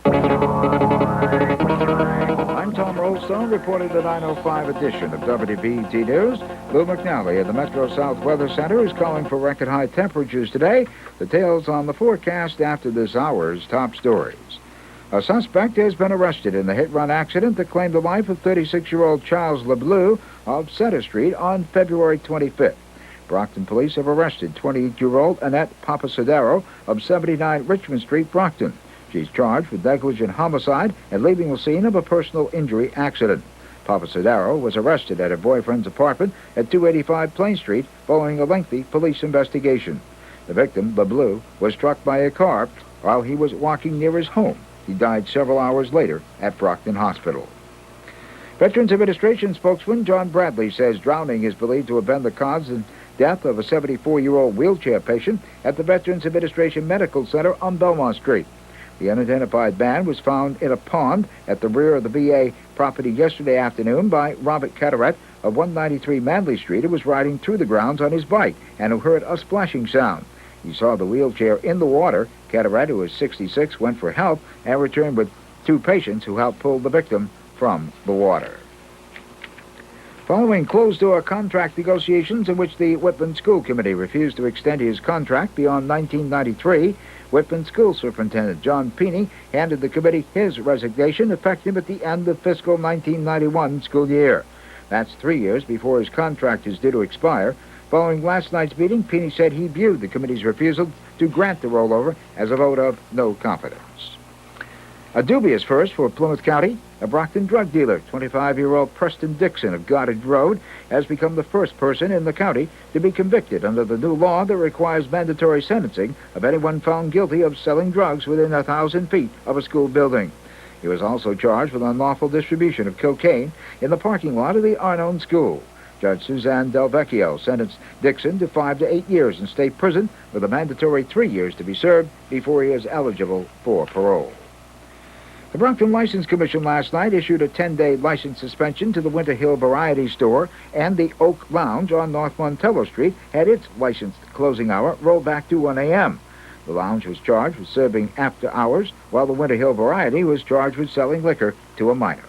I'm Tom Rollstone reporting the 9:05 edition of WBET News. Lou McNally at the Metro South Weather Center is calling for record-high temperatures today. Details on the forecast after this hour's top stories. A suspect has been arrested in the hit-run accident that claimed the life of 36-year-old Charles LeBleu of Center Street on February 25th. Brockton police have arrested 28-year-old Annette Papasadero of 79 Richmond Street, Brockton. She's charged with negligent homicide and leaving the scene of a personal injury accident. Papasadero was arrested at her boyfriend's apartment at 285 Plain Street following a lengthy police investigation. The victim, LeBleu, was struck by a car while he was walking near his home. He died several hours later at Brockton Hospital. Veterans Administration spokesman John Bradley says drowning is believed to have been the cause and death of a 74-year-old wheelchair patient at the Veterans Administration Medical Center on Belmont Street. The unidentified man was found in a pond at the rear of the VA property yesterday afternoon by Robert Carteret of 193 Manley Street, who was riding through the grounds on his bike and who heard a splashing sound. He saw the wheelchair in the water. Carteret, who is 66, went for help and returned with two patients who helped pull the victim from the water. Following closed-door contract negotiations in which the Whitman School Committee refused to extend his contract beyond 1993, Whitman School Superintendent John Peeney handed the committee his resignation effective at the end of fiscal 1991 school year. That's 3 years before his contract is due to expire. Following last night's meeting, Peeney said he viewed the committee's refusal to grant the rollover as a vote of no confidence. A dubious first for Plymouth County. A Brockton drug dealer, 25-year-old Preston Dixon of Goddard Road, has become the first person in the county to be convicted under the new law that requires mandatory sentencing of anyone found guilty of selling drugs within 1,000 feet of a school building. He was also charged with unlawful distribution of cocaine in the parking lot of the Arnone School. Judge Suzanne Del Vecchio sentenced Dixon to 5 to 8 years in state prison with a mandatory 3 years to be served before he is eligible for parole. The Brockton License Commission last night issued a 10-day license suspension to the Winter Hill Variety Store, and the Oak Lounge on North Montello Street had its licensed closing hour rolled back to 1 a.m. The lounge was charged with serving after hours, while the Winter Hill Variety was charged with selling liquor to a minor.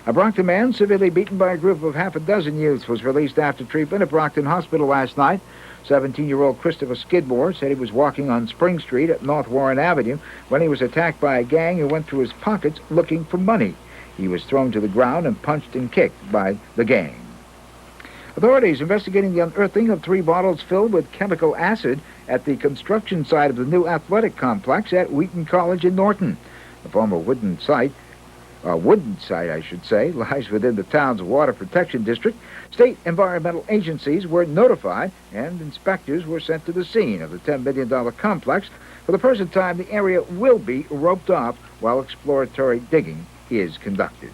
A Brockton man severely beaten by a group of half a dozen youths was released after treatment at Brockton Hospital last night. 17-year-old Christopher Skidmore said he was walking on Spring Street at North Warren Avenue when he was attacked by a gang who went through his pockets looking for money. He was thrown to the ground and punched and kicked by the gang. Authorities investigating the unearthing of 3 bottles filled with chemical acid at the construction site of the new athletic complex at Wheaton College in Norton. The former wooden site, lies within the town's water protection district. State environmental agencies were notified, and inspectors were sent to the scene of the $10 million complex. For the first time, the area will be roped off while exploratory digging is conducted.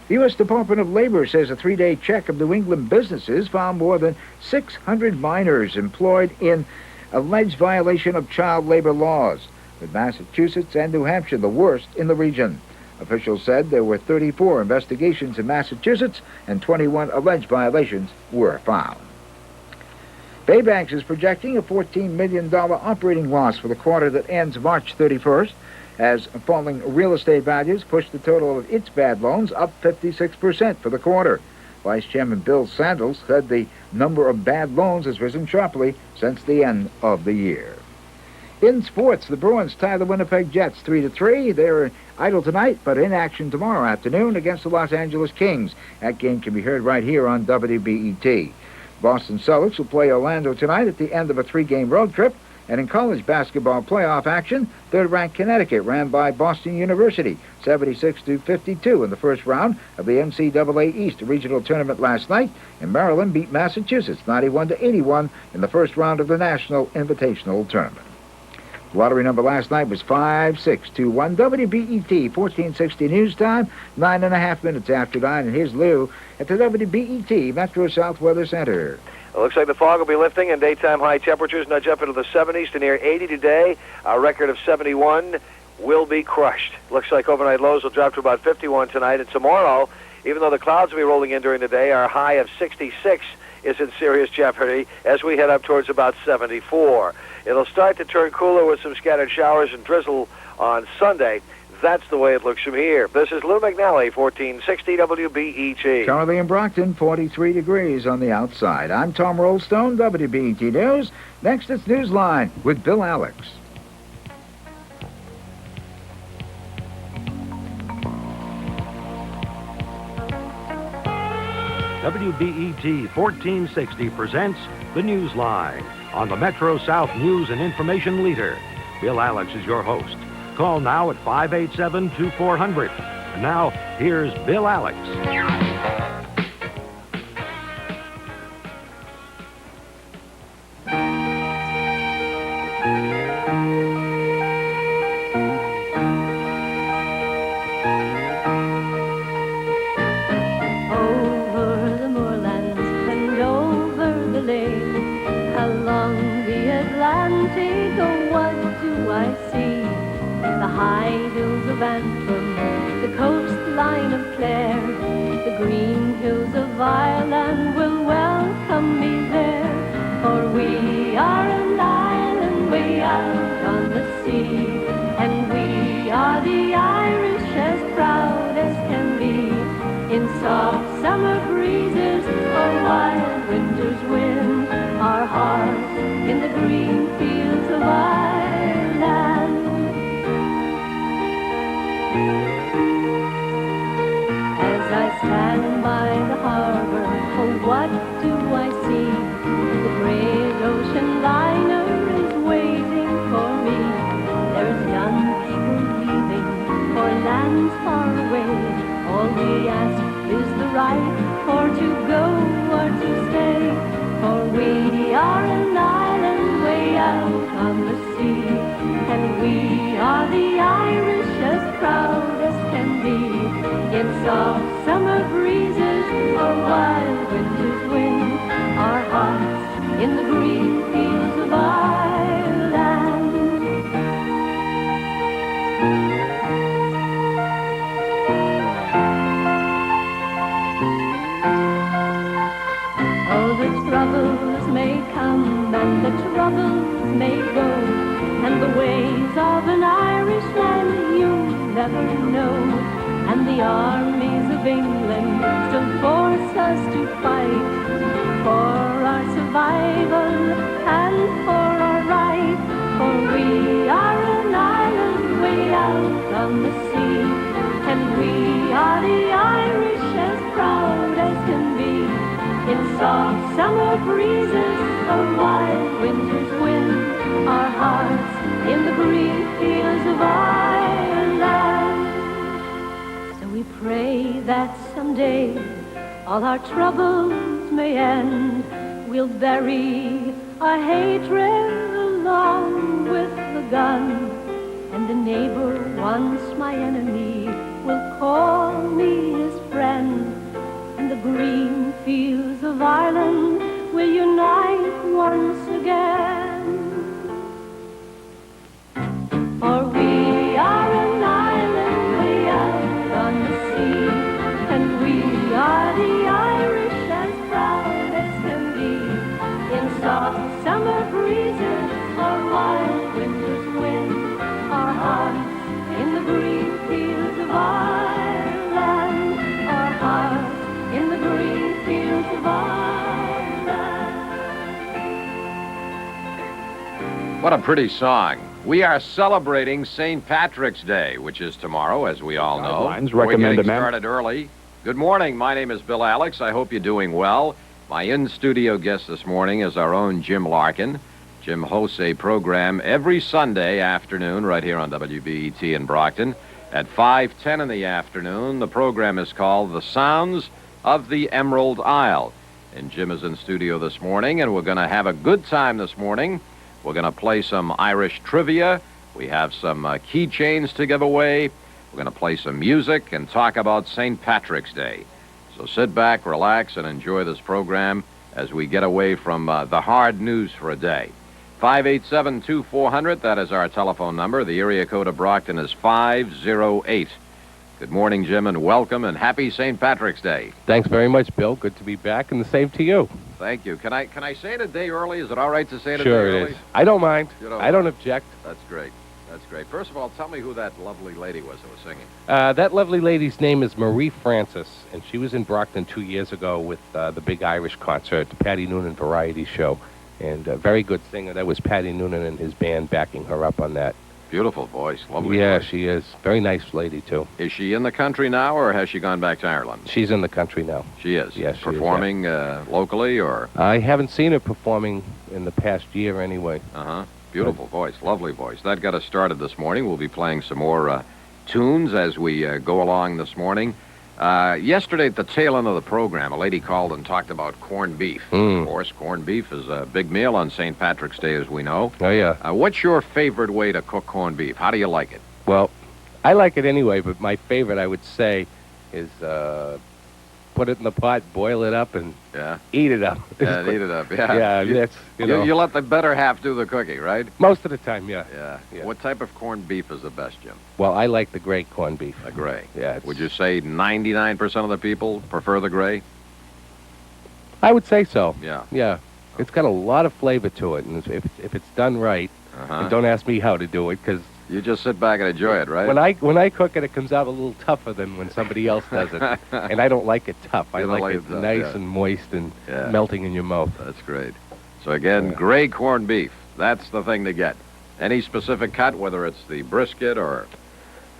The U.S. Department of Labor says a 3-day check of New England businesses found more than 600 minors employed in alleged violation of child labor laws, with Massachusetts and New Hampshire the worst in the region. Officials said there were 34 investigations in Massachusetts and 21 alleged violations were found. Baybanks is projecting a $14 million operating loss for the quarter that ends March 31st, as falling real estate values push the total of its bad loans up 56% for the quarter. Vice Chairman Bill Sandals said the number of bad loans has risen sharply since the end of the year. In sports, the Bruins tie the Winnipeg Jets 3-3. They're idle tonight, but in action tomorrow afternoon against the Los Angeles Kings. That game can be heard right here on WBET. Boston Celtics will play Orlando tonight at the end of a 3-game road trip. And in college basketball playoff action, third-ranked Connecticut ran by Boston University 76-52 in the first round of the NCAA East Regional Tournament last night. And Maryland beat Massachusetts 91-81 in the first round of the National Invitational Tournament. Lottery number last night was 5621. WBET 1460 news time, 9.5 minutes after 9. And here's Lou at the WBET Metro South Weather Center. It looks like the fog will be lifting and daytime high temperatures nudge up into the 70s to near 80 today. Our record of 71 will be crushed. Looks like overnight lows will drop to about 51 tonight. And tomorrow, even though the clouds will be rolling in during the day, our high of 66 is in serious jeopardy as we head up towards about 74. It'll start to turn cooler with some scattered showers and drizzle on Sunday. That's the way it looks from here. This is Lou McNally, 1460 WBET. Currently in Brockton, 43 degrees on the outside. I'm Tom Rollstone, WBET News. Next, it's Newsline with Bill Alex. WBET 1460 presents the Newsline on the Metro South News and Information Leader. Bill Alex is your host. Call now at 587-2400. And now, here's Bill Alex. Over the moorlands and over the lake, along the Atlantic, oh, what do I see? The high hills of Antrim, the coastline of Clare, the green hills of Ireland will welcome me there. For we are an island way out on the sea, and we are the Irish as proud as can be. In soft summer breezes or wild winter's wind, our hearts in the green fields of Ireland. As I stand by the harbor, oh, what do I see? The great ocean liner is waiting for me. There's young people leaving for lands far away. All we ask is the right for to go or to stay. For we are an island way out on the sea, and we are the Irish as proud as can be. In soft summer breezes or wild winter's wind, our hearts in the green fields of Ireland. Oh, the troubles may come and the troubles may go, and the ways of an Irish land you never know. And the armies of England still force us to fight for our survival and for our right. For we are an island way out on the sea, and we are the Irish as proud as can be. In soft summer breezes or wild winter's wind, our hearts in the green fields of Ireland. We pray that someday all our troubles may end. We'll bury our hatred along with the gun, and a neighbor, once my enemy, will call me his friend. And the green fields of Ireland will unite once again. For we are an island way out on the sea, and we are the Irish as proud as can be. In soft summer breezes or wild winter's wind, our hearts in the green fields of Ireland, our hearts in the green fields of Ireland. What a pretty song. We are celebrating St. Patrick's Day, which is tomorrow, as we all know. We're getting started early. Good morning. My name is Bill Alex. I hope you're doing well. My in-studio guest this morning is our own Jim Larkin. Jim hosts a program every Sunday afternoon right here on WBET in Brockton at 5:10 in the afternoon. The program is called The Sounds of the Emerald Isle. And Jim is in studio this morning, and we're going to have a good time this morning. We're going to play some Irish trivia. We have some keychains to give away. We're going to play some music and talk about St. Patrick's Day. So sit back, relax, and enjoy this program as we get away from the hard news for a day. 587-2400, that is our telephone number. The area code of Brockton is 508. Good morning, Jim, and welcome, and happy St. Patrick's Day. Thanks very much, Bill. Good to be back, and the same to you. Thank you. Can I say it a day early? Is it all right to say it a day Sure early? it is. I don't mind. I don't object. That's great. That's great. First of all, tell me who that lovely lady was that was singing. That lovely lady's name is Marie Francis, and she was in Brockton 2 years ago with the big Irish concert, the Patty Noonan Variety Show, and a very good singer. That was Patty Noonan and his band backing her up on that. Beautiful voice. Lovely Yeah, voice. she is. Very nice lady, too. Is she in the country now, or has she gone back to Ireland? She's in the country now. She is? Yes, she is, performing locally, or? I haven't seen her performing in the past year anyway. Uh-huh. Beautiful voice. Lovely voice. That got us started this morning. We'll be playing some more tunes as we go along this morning. Yesterday at the tail end of the program, a lady called and talked about corned beef. Of course, corned beef is a big meal on St. Patrick's Day, as we know. Oh, yeah. What's your favorite way to cook corned beef? How do you like it? Well, I like it anyway, but my favorite, I would say, is put it in the pot, boil it up, and eat it up. Eat it up, Yeah, that's, you let the better half do the cooking, right? Most of the time, yeah. What type of corned beef is the best, Jim? Well, I like the gray corned beef. The gray. Yeah. Would you say 99% of the people prefer the gray? I would say so. Yeah. Yeah. It's got a lot of flavor to it, and if it's done right, and don't ask me how to do it, because you just sit back and enjoy it, right? When I cook it, it comes out a little tougher than when somebody else does it, and I don't like it tough. I like it nice and moist and melting in your mouth. That's great. So again, gray corned beef. That's the thing to get. Any specific cut, whether it's the brisket or,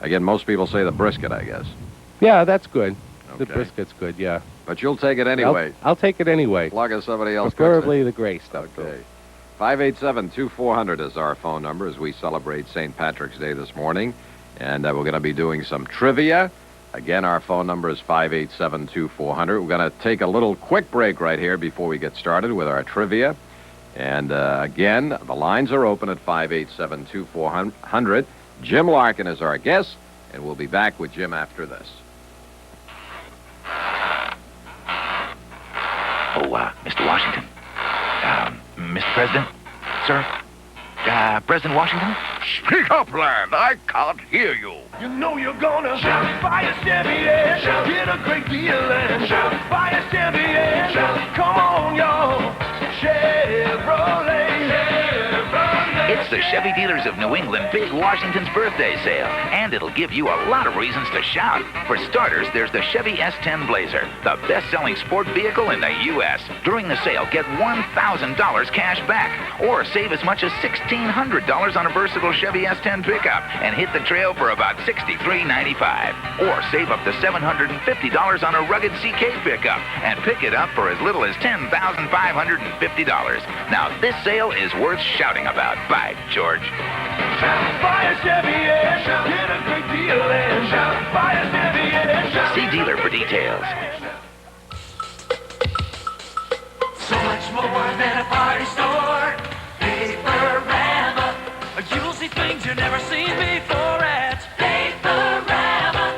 again, most people say the brisket, I guess. Yeah, that's good. Okay. The brisket's good, yeah. But you'll take it anyway. I'll take it anyway. As long as somebody else preferably the gray stuff. Okay. 587-2400 is our phone number as we celebrate St. Patrick's Day this morning. And we're going to be doing some trivia. Again, our phone number is 587-2400. We're going to take a little quick break right here before we get started with our trivia. And again, the lines are open at 587-2400. Jim Larkin is our guest, and we'll be back with Jim after this. Oh, Mr. Washington. Mr. President? Sir? President Washington? Speak up, lad. I can't hear you. You know you're gonna buy a Chevy, get a great deal, and buy a Chevy, come on, y'all. Chevrolet. It's the Chevy Dealers of New England Big Washington's Birthday Sale, and it'll give you a lot of reasons to shout. For starters, there's the Chevy S10 Blazer, the best-selling sport vehicle in the U.S. During the sale, get $1,000 cash back, or save as much as $1,600 on a versatile Chevy S10 pickup, and hit the trail for about $63.95. Or save up to $750 on a rugged CK pickup, and pick it up for as little as $10,550. Now, this sale is worth shouting about. By George. Buy a Chevy, get a great deal, and buy a Chevy. See dealer for details. So much more than a party store. Paperama. You'll see things you've never seen before at Paperama.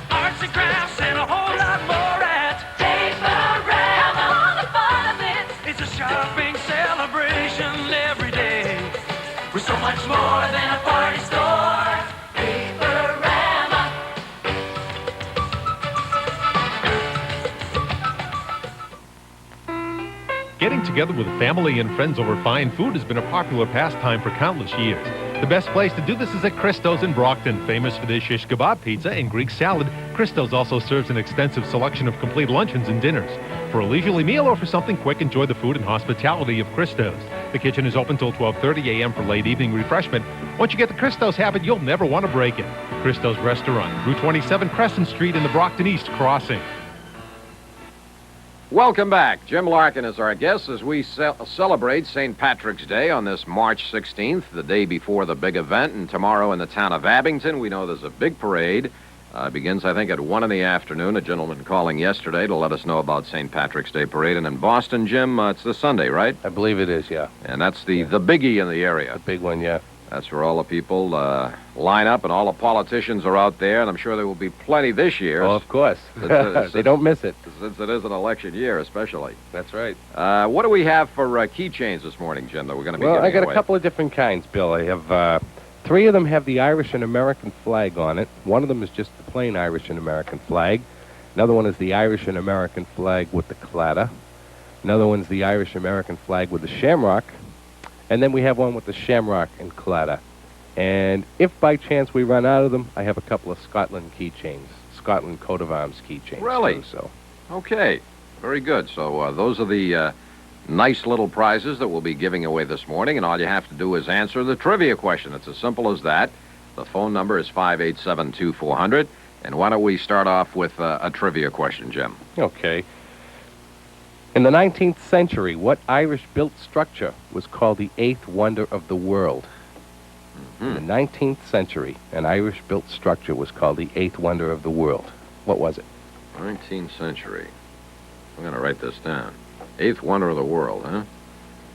Arts and crafts and a whole lot more at Paperama. All the fun of it. It's a shopping celebration every day. We're so much more than a party store. Paperama. Getting together with family and friends over fine food has been a popular pastime for countless years. The best place to do this is at Christo's in Brockton. Famous for their shish kebab pizza and Greek salad, Christo's also serves an extensive selection of complete luncheons and dinners. For a leisurely meal or for something quick, enjoy the food and hospitality of Christo's. The kitchen is open till 12:30 a.m. for late evening refreshment. Once you get the Christo's habit, you'll never want to break it. Christo's Restaurant, Route 27 Crescent Street in the Brockton East Crossing. Welcome back. Jim Larkin is our guest as we celebrate St. Patrick's Day on this March 16th, the day before the big event. And tomorrow in the town of Abington, we know there's a big parade. Begins, I think, at 1 in the afternoon. A gentleman calling yesterday to let us know about St. Patrick's Day parade. And in Boston, Jim, it's this Sunday, right? I believe it is, yeah. And that's the biggie in the area. The big one, yeah. That's where all the people line up, and all the politicians are out there, and I'm sure there will be plenty this year. Oh, of course. They don't miss it. Since it is an election year, especially. That's right. What do we have for keychains this morning, Jim, that we're going to be giving away? Well, I got a couple of different kinds, Bill. I have 3 of them have the Irish and American flag on it. One of them is just the plain Irish and American flag. Another one is the Irish and American flag with the clatter. Another one's the Irish-American flag with the shamrock. And then we have one with the shamrock and claddagh. And if by chance we run out of them, I have a couple of Scotland keychains, Scotland coat of arms keychains. Really? Too, so. Okay, very good. So those are the nice little prizes that we'll be giving away this morning, and all you have to do is answer the trivia question. It's as simple as that. The phone number is 587-2400. And why don't we start off with a trivia question, Jim? Okay. In the 19th century, what Irish-built structure was called the eighth wonder of the world? In the 19th century, an Irish-built structure was called the eighth wonder of the world. What was it? 19th century. I'm going to write this down. Eighth wonder of the world, huh?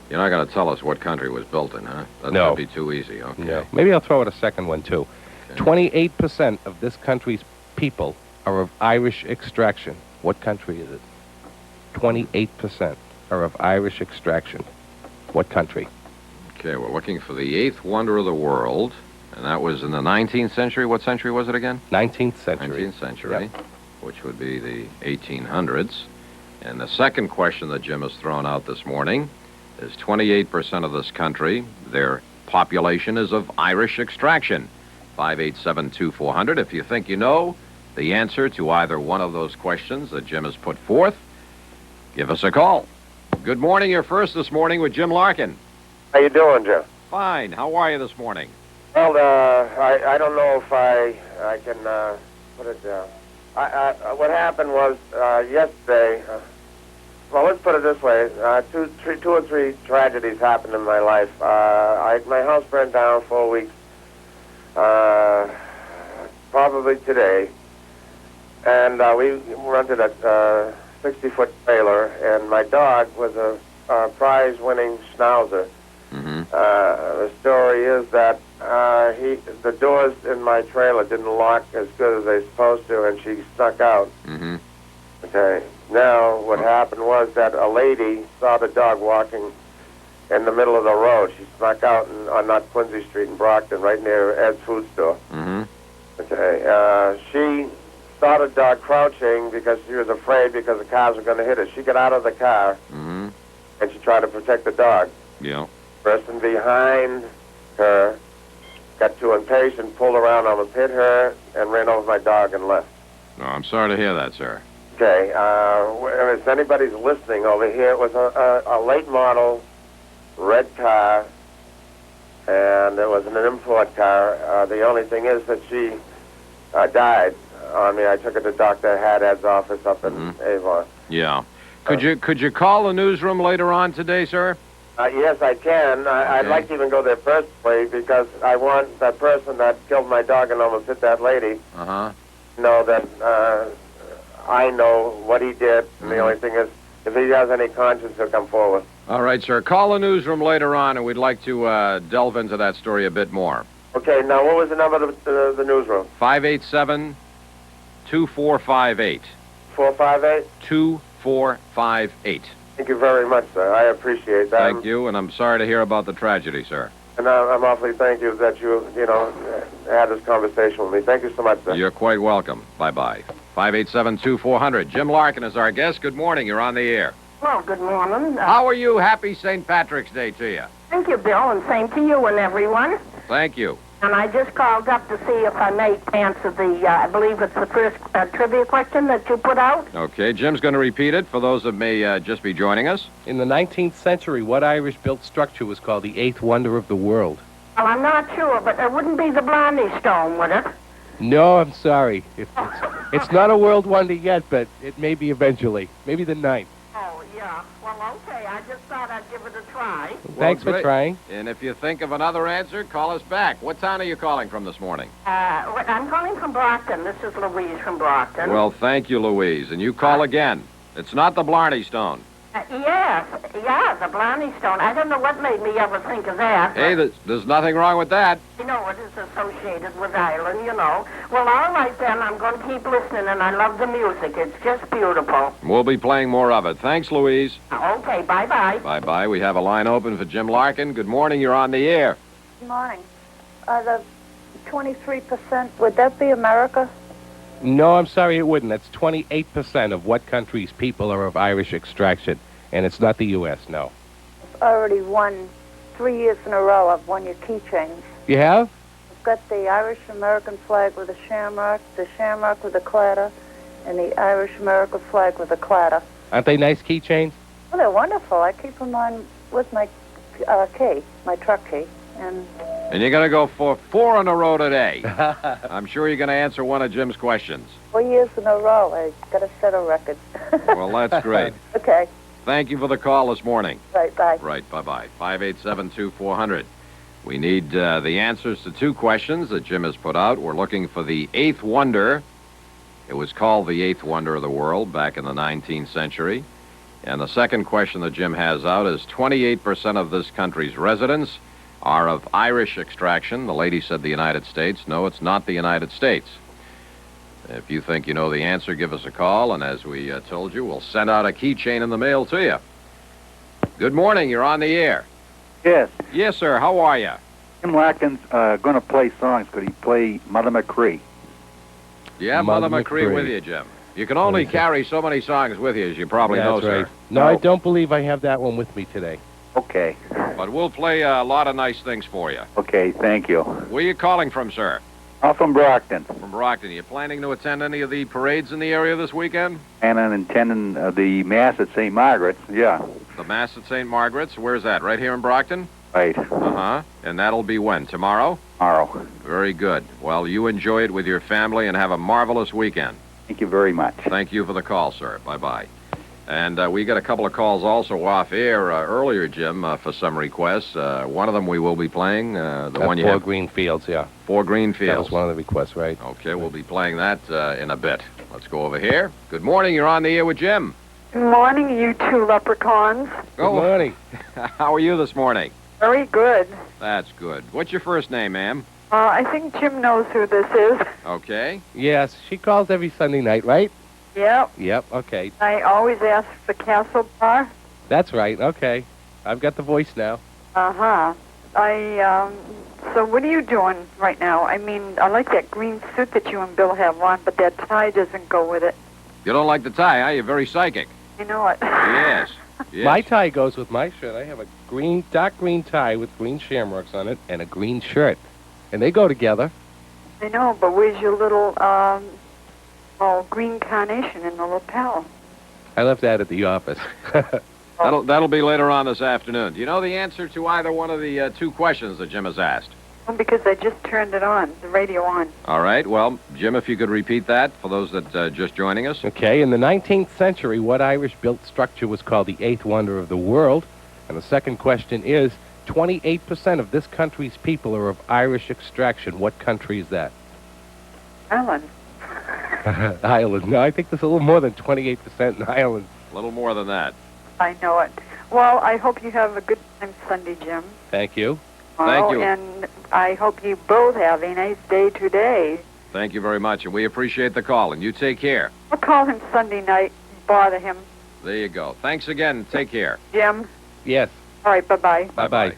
You're not going to tell us what country it was built in, huh? That's No. going to be too easy, okay. No. Maybe I'll throw out a second one, too. Okay. 28% of this country's people are of Irish extraction. What country is it? 28% are of Irish extraction. What country? Okay, we're looking for the eighth wonder of the world, and that was in the 19th century. What century was it again? 19th century. 19th century, Yep. which would be the 1800s. And the second question that Jim has thrown out this morning is 28% of this country, their population is of Irish extraction. 587-2400. If you think you know the answer to either one of those questions that Jim has put forth, give us a call. Good morning. You're first this morning with Jim Larkin. How you doing, Jim? Fine. How are you this morning? Well, I don't know if I can put it down. What happened was yesterday. Well, let's put it this way: two or three tragedies happened in my life. My house burned down 4 weeks, probably today, and we rented a 60-foot trailer, and my dog was a prize-winning schnauzer. Mm-hmm. The story is that the doors in my trailer didn't lock as good as they supposed to, and she snuck out. Mm-hmm. Okay. Now, what happened was that a lady saw the dog walking in the middle of the road. She snuck out on North Quincy Street in Brockton, right near Ed's food store. Mm-hmm. Okay. She saw the dog crouching because she was afraid because the cars were going to hit her. She got out of the car, Mm-hmm. and she tried to protect the dog. Yeah. Person behind her got too impatient, pulled around, almost hit her, and ran over my dog and left. No, I'm sorry to hear that, sir. Okay, if anybody's listening over here, it was a late model red car, and it was an import car. The only thing is that she died on me. I took her to Dr. Haddad's office up in Avon. Yeah. Could you call the newsroom later on today, sir? Yes, I can. I'd like to even go there personally because I want that person that killed my dog and almost hit that lady Uh-huh. know that I know what he did, and the only thing is, if he has any conscience, he'll come forward. All right, sir. Call the newsroom later on, and we'd like to delve into that story a bit more. Okay, now what was the number of the newsroom? 587-2458. 458? 2458. Thank you very much, sir. I appreciate that. Thank you, and I'm sorry to hear about the tragedy, sir. And I'm awfully thank you that you had this conversation with me. Thank you so much, sir. You're quite welcome. Bye-bye. 587-2400. Jim Larkin is our guest. Good morning. You're on the air. Well, good morning. How are you? Happy St. Patrick's Day to you. Thank you, Bill, and same to you and everyone. Thank you. And I just called up to see if I may answer I believe it's the first trivia question that you put out. Okay, Jim's going to repeat it for those that may just be joining us. In the 19th century, what Irish-built structure was called the eighth wonder of the world? Well, I'm not sure, but it wouldn't be the Blarney Stone, would it? No, I'm sorry. It's not a world wonder yet, but it may be eventually. Maybe the ninth. Oh, yeah. Well, okay. I just thought I'd give it a try. Thanks for trying. And if you think of another answer, call us back. What town are you calling from this morning? I'm calling from Brockton. This is Louise from Brockton. Well, thank you, Louise. And you call again. It's not the Blarney Stone. Yes, the Blarney Stone. I don't know what made me ever think of that. Hey, there's nothing wrong with that. You know, it is associated with Ireland, you know. Well, all right, then. I'm going to keep listening, and I love the music. It's just beautiful. We'll be playing more of it. Thanks, Louise. Okay, bye-bye. Bye-bye. We have a line open for Jim Larkin. Good morning. You're on the air. Good morning. The 23%, would that be America? No, I'm sorry, it wouldn't. That's 28% of what country's people are of Irish extraction. And it's not the U.S., no. I've already won 3 years in a row. I've won your keychains. You have? I've got the Irish-American flag with a shamrock, the shamrock with a clatter, and the Irish-American flag with a clatter. Aren't they nice keychains? Oh, they're wonderful. I keep them on with my key, my truck key. And you're going to go for 4 in a row today. I'm sure you're going to answer one of Jim's questions. 4 years in a row. I got a set of records. Well, that's great. Okay. Thank you for the call this morning. Right, bye. Right, bye-bye. 587-2400. We need the answers to 2 questions that Jim has put out. We're looking for the 8th wonder. It was called the 8th wonder of the world back in the 19th century. And the second question that Jim has out is 28% of this country's residents are of Irish extraction. The lady said the United States. No, it's not the United States. If you think you know the answer, give us a call, and as we told you, we'll send out a keychain in the mail to you. Good morning. You're on the air. Yes. Yes, sir. How are you? Jim Larkin's going to play songs. Could he play Mother McCree? Yeah, Mother McCree with you, Jim. You can only carry so many songs with you, as you probably know, right. sir. No, I don't believe I have that one with me today. Okay. But we'll play a lot of nice things for you. Okay, thank you. Where are you calling from, sir? I'm from Brockton. From Brockton. You planning to attend any of the parades in the area this weekend? And I'm attending the Mass at St. Margaret's, yeah. The Mass at St. Margaret's? Where's that? Right here in Brockton? Right. Uh-huh. And that'll be when? Tomorrow? Tomorrow. Very good. Well, you enjoy it with your family and have a marvelous weekend. Thank you very much. Thank you for the call, sir. Bye-bye. And we got a couple of calls also off air earlier, Jim, for some requests. One of them we will be playing. The one you have. 4 Green Fields, yeah. 4 Green Fields. That was one of the requests, right? Okay, we'll be playing that in a bit. Let's go over here. Good morning. You're on the air with Jim. Good morning, you 2 leprechauns. Good morning. How are you this morning? Very good. That's good. What's your first name, ma'am? I think Jim knows who this is. Okay. Yes, she calls every Sunday night, right? Yep. Yep, okay. I always ask for Castle Bar. That's right, okay. I've got the voice now. Uh-huh. So what are you doing right now? I mean, I like that green suit that you and Bill have on, but that tie doesn't go with it. You don't like the tie, huh? You're very psychic. You know it. Yes. Yes. My tie goes with my shirt. I have a dark green tie with green shamrocks on it and a green shirt. And they go together. I know, but where's your little, green carnation in the lapel? I left that at the office. That'll be later on this afternoon. Do you know the answer to either one of the 2 questions that Jim has asked? Well, because I just turned it on, the radio on. All right. Well, Jim, if you could repeat that for those that just joining us. Okay. In the 19th century, what Irish-built structure was called the 8th wonder of the world? And the second question is, 28% of this country's people are of Irish extraction. What country is that? Ireland. Ireland. No, I think there's a little more than 28% in Ireland. A little more than that. I know it. Well, I hope you have a good time Sunday, Jim. Thank you. Thank you. And I hope you both have a nice day today. Thank you very much, and we appreciate the call, and you take care. I'll call him Sunday night, bother him. There you go. Thanks again. Take care. Jim? Yes. All right, bye-bye. Bye-bye.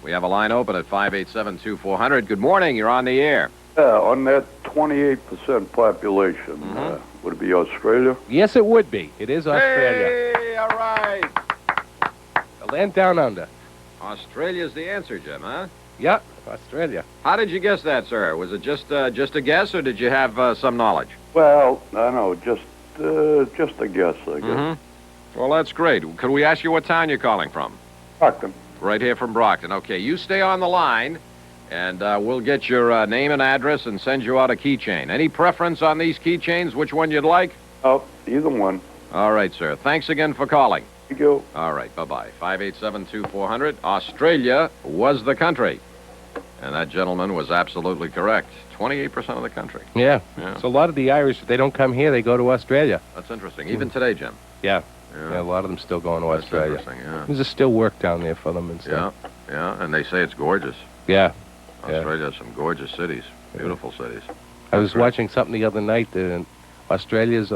We have a line open at 587-2400. Good morning. You're on the air. On that 28% population, would it be Australia? Yes, it would be. It is Australia. Hey, all right. The land down under. Australia's the answer, Jim, huh? Yep, Australia. How did you guess that, sir? Was it just a guess, or did you have some knowledge? Well, I know, just a guess, I guess. Well, that's great. Could we ask you what town you're calling from? Brockton. Right here from Brockton. Okay, you stay on the line, and we'll get your name and address and send you out a keychain. Any preference on these keychains, which one you'd like? Oh, either one. All right, sir. Thanks again for calling. Thank you. All right, bye-bye. 587-2400. Australia was the country. And that gentleman was absolutely correct. 28% of the country. Yeah. So a lot of the Irish, if they don't come here, they go to Australia. That's interesting. Even today, Jim. Yeah. Yeah, a lot of them still going to Australia. Yeah. There's still work down there for them and stuff. Yeah, and they say it's gorgeous. Yeah. Australia has some gorgeous cities, beautiful cities. I was watching something the other night. Australia's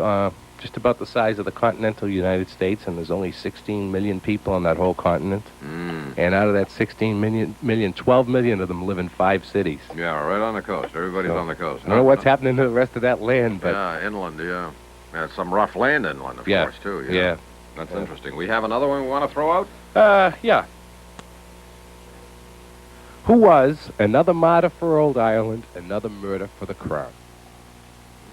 just about the size of the continental United States, and there's only 16 million people on that whole continent. And out of that 16 million, 12 million of them live in 5 cities. Yeah, right on the coast. Everybody's on the coast. I don't know what's happening to the rest of that land, but... Yeah, inland, yeah. Some rough land inland, of course, too. Yeah. That's interesting. We have another one we want to throw out? Yeah. Who was another martyr for Old Ireland, another murder for the Crown?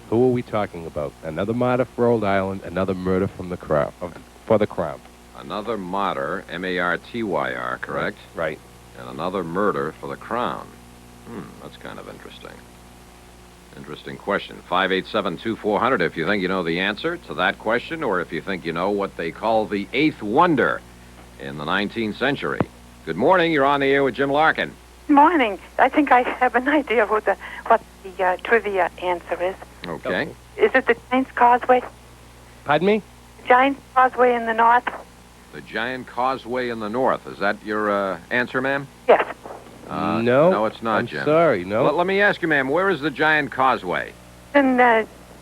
Who are we talking about? Another martyr for Old Ireland, another murder from the Crown, for the Crown. Another martyr, M-A-R-T-Y-R, correct? Right. And another murder for the Crown. That's kind of interesting. Interesting question. 587-2400 if you think you know the answer to that question, or if you think you know what they call the eighth wonder in the 19th century. Good morning. You're on the air with Jim Larkin. Morning. I think I have an idea what the trivia answer is. Okay. Is it the Giant's Causeway? Pardon me? The Giant's Causeway in the north? The Giant Causeway in the north. Is that your answer, ma'am? Yes. No. No, it's not, Jim. Sorry, no. Let me ask you, ma'am, where is the Giant Causeway? In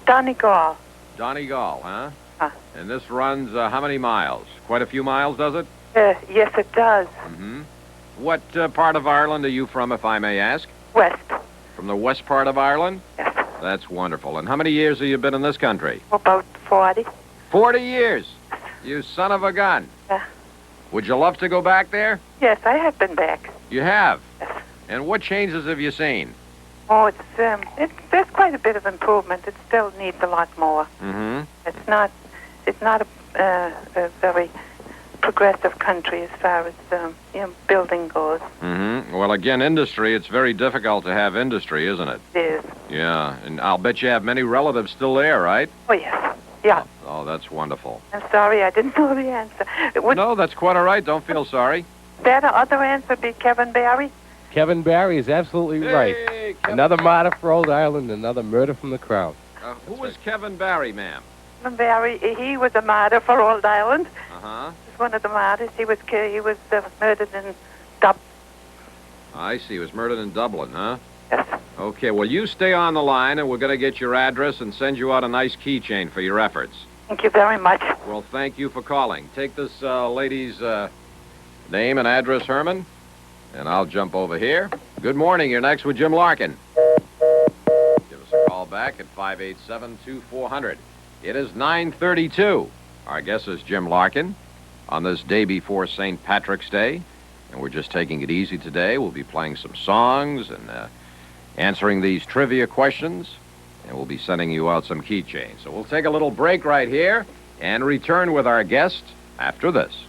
Donegal. Donegal, huh? And this runs how many miles? Quite a few miles, does it? Yes, it does. Mm-hmm. What part of Ireland are you from, if I may ask? West. From the west part of Ireland? Yes. That's wonderful. And how many years have you been in this country? About 40. 40 years? You son of a gun. Would you love to go back there? Yes, I have been back. You have? Yes. And what changes have you seen? Oh, there's quite a bit of improvement. It still needs a lot more. Mm-hmm. It's not a very progressive country as far as building goes. Mm-hmm. Well, again, industry, it's very difficult to have industry, isn't it? It is. Yeah, and I'll bet you have many relatives still there, right? Oh, yes. Yeah. Oh, that's wonderful. I'm sorry, I didn't know the answer. No, that's quite all right. Don't feel sorry. That other answer be Kevin Barry? Kevin Barry is absolutely right. Another martyr for Old Ireland, another murder from the Crown. Who was Kevin Barry, ma'am? Kevin Barry, he was a martyr for Old Ireland. Uh-huh. He was one of the martyrs. He was murdered in Dublin. I see. He was murdered in Dublin, huh? Yes. Okay, well, you stay on the line, and we're going to get your address and send you out a nice keychain for your efforts. Thank you very much. Well, thank you for calling. Take this lady's name and address, Herman, and I'll jump over here. Good morning. You're next with Jim Larkin. Give us a call back at 587-2400. It is 9:32. Our guest is Jim Larkin on this day before St. Patrick's Day, and we're just taking it easy today. We'll be playing some songs and answering these trivia questions, and we'll be sending you out some keychains. So we'll take a little break right here and return with our guest after this.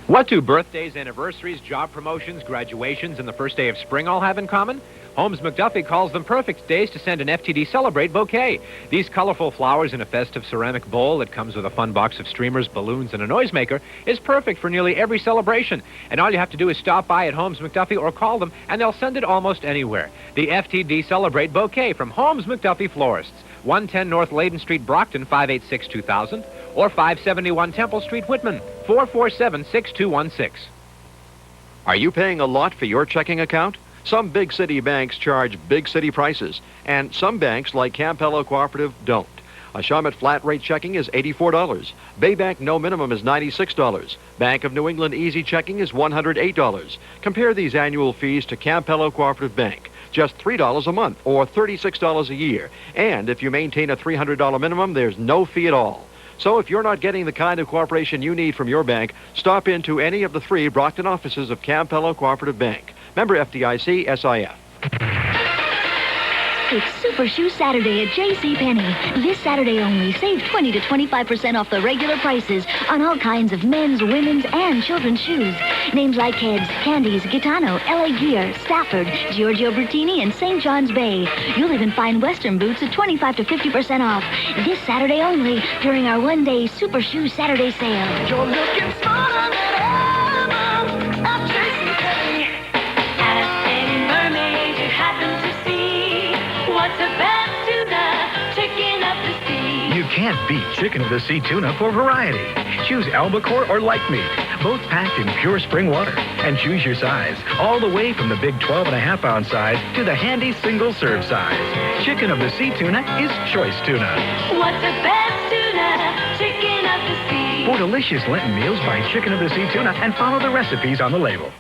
What do birthdays, anniversaries, job promotions, graduations, and the first day of spring all have in common? Holmes McDuffie calls them perfect days to send an FTD Celebrate bouquet. These colorful flowers in a festive ceramic bowl that comes with a fun box of streamers, balloons, and a noisemaker is perfect for nearly every celebration. And all you have to do is stop by at Holmes McDuffie or call them, and they'll send it almost anywhere. The FTD Celebrate bouquet from Holmes McDuffie Florists. 110 North Layden Street, Brockton, 586-2000, or 571 Temple Street, Whitman, 447-6216. Are you paying a lot for your checking account? Some big city banks charge big city prices, and some banks, like Campello Cooperative, don't. A Shawmut flat rate checking is $84. Baybank no minimum is $96. Bank of New England easy checking is $108. Compare these annual fees to Campello Cooperative Bank. Just $3 a month or $36 a year. And if you maintain a $300 minimum, there's no fee at all. So if you're not getting the kind of cooperation you need from your bank, stop into any of the 3 Brockton offices of Campello Cooperative Bank. Member FDIC, SIF. It's Super Shoe Saturday at JCPenney. This Saturday only, save 20 to 25% off the regular prices on all kinds of men's, women's, and children's shoes. Names like Keds, Candies, Gitano, LA Gear, Stafford, Giorgio Bertini, and St. John's Bay. You'll even find Western boots at 25 to 50% off. This Saturday only, during our one-day Super Shoe Saturday sale. You're looking smarter than ever at JCPenney. As a mermaid, you happen to see what's the best tuna, chicken of the sea. You can't beat chicken of the sea tuna for variety. Choose albacore or light meat, both packed in pure spring water. And choose your size, all the way from the big 12.5-ounce size to the handy single-serve size. Chicken of the sea tuna is choice tuna. What's the best tuna, chicken of the sea? For delicious Lenten meals, buy Chicken of the Sea tuna and follow the recipes on the label.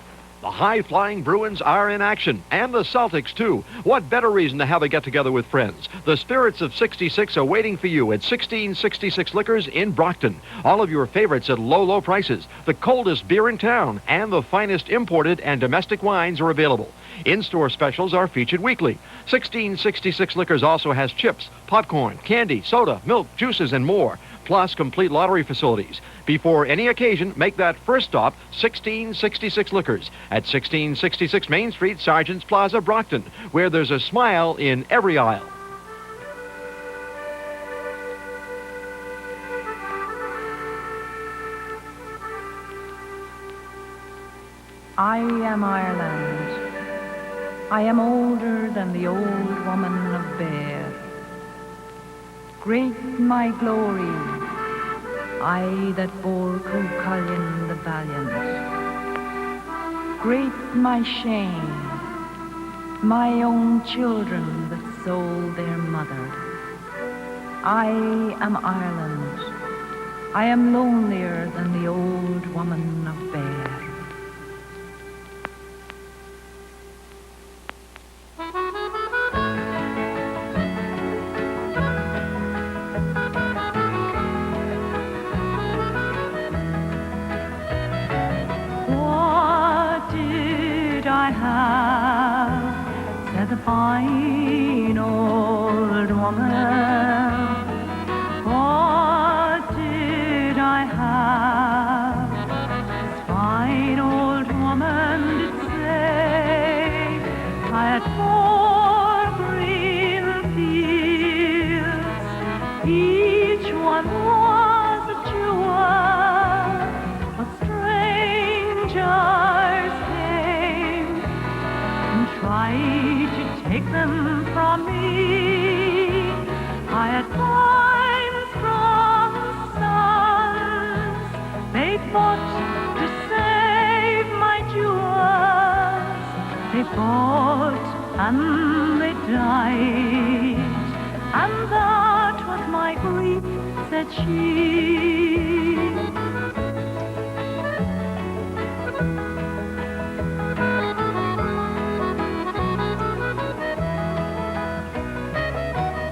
The high-flying Bruins are in action, and the Celtics, too. What better reason to have a get-together with friends? The Spirits of 66 are waiting for you at 1666 Liquors in Brockton. All of your favorites at low, low prices. The coldest beer in town and the finest imported and domestic wines are available. In-store specials are featured weekly. 1666 Liquors also has chips, popcorn, candy, soda, milk, juices, and more, plus complete lottery facilities. Before any occasion, make that first stop 1666 Liquors at 1666 Main Street, Sergeant's Plaza, Brockton, where there's a smile in every aisle. I am Ireland. I am older than the old woman of Bear. Great my glory, I that bore Cuchulainn the valiant. Great my shame, my own children that sold their mother. I am Ireland. I am lonelier than the old woman of Bear. Said the fine old woman, what did I have? This fine old woman did say, I had 4 green fields, each one was a jewel, but strangers came and tried to take them from me. I had 5 strong sons. They fought to save my jewels. They fought and they died, and that was my grief, said she.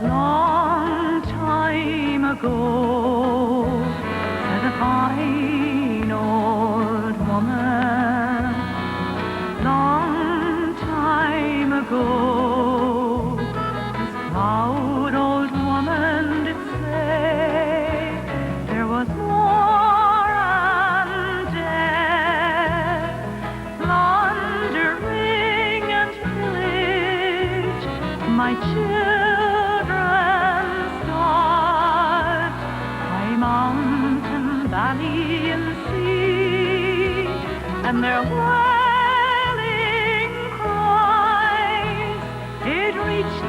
Long time ago, said a fine old woman. Long time ago, this proud old woman did say, there was war and death, plundering and pillage. My children starved by mountain, valley, and sea, and their wailing cries, it reached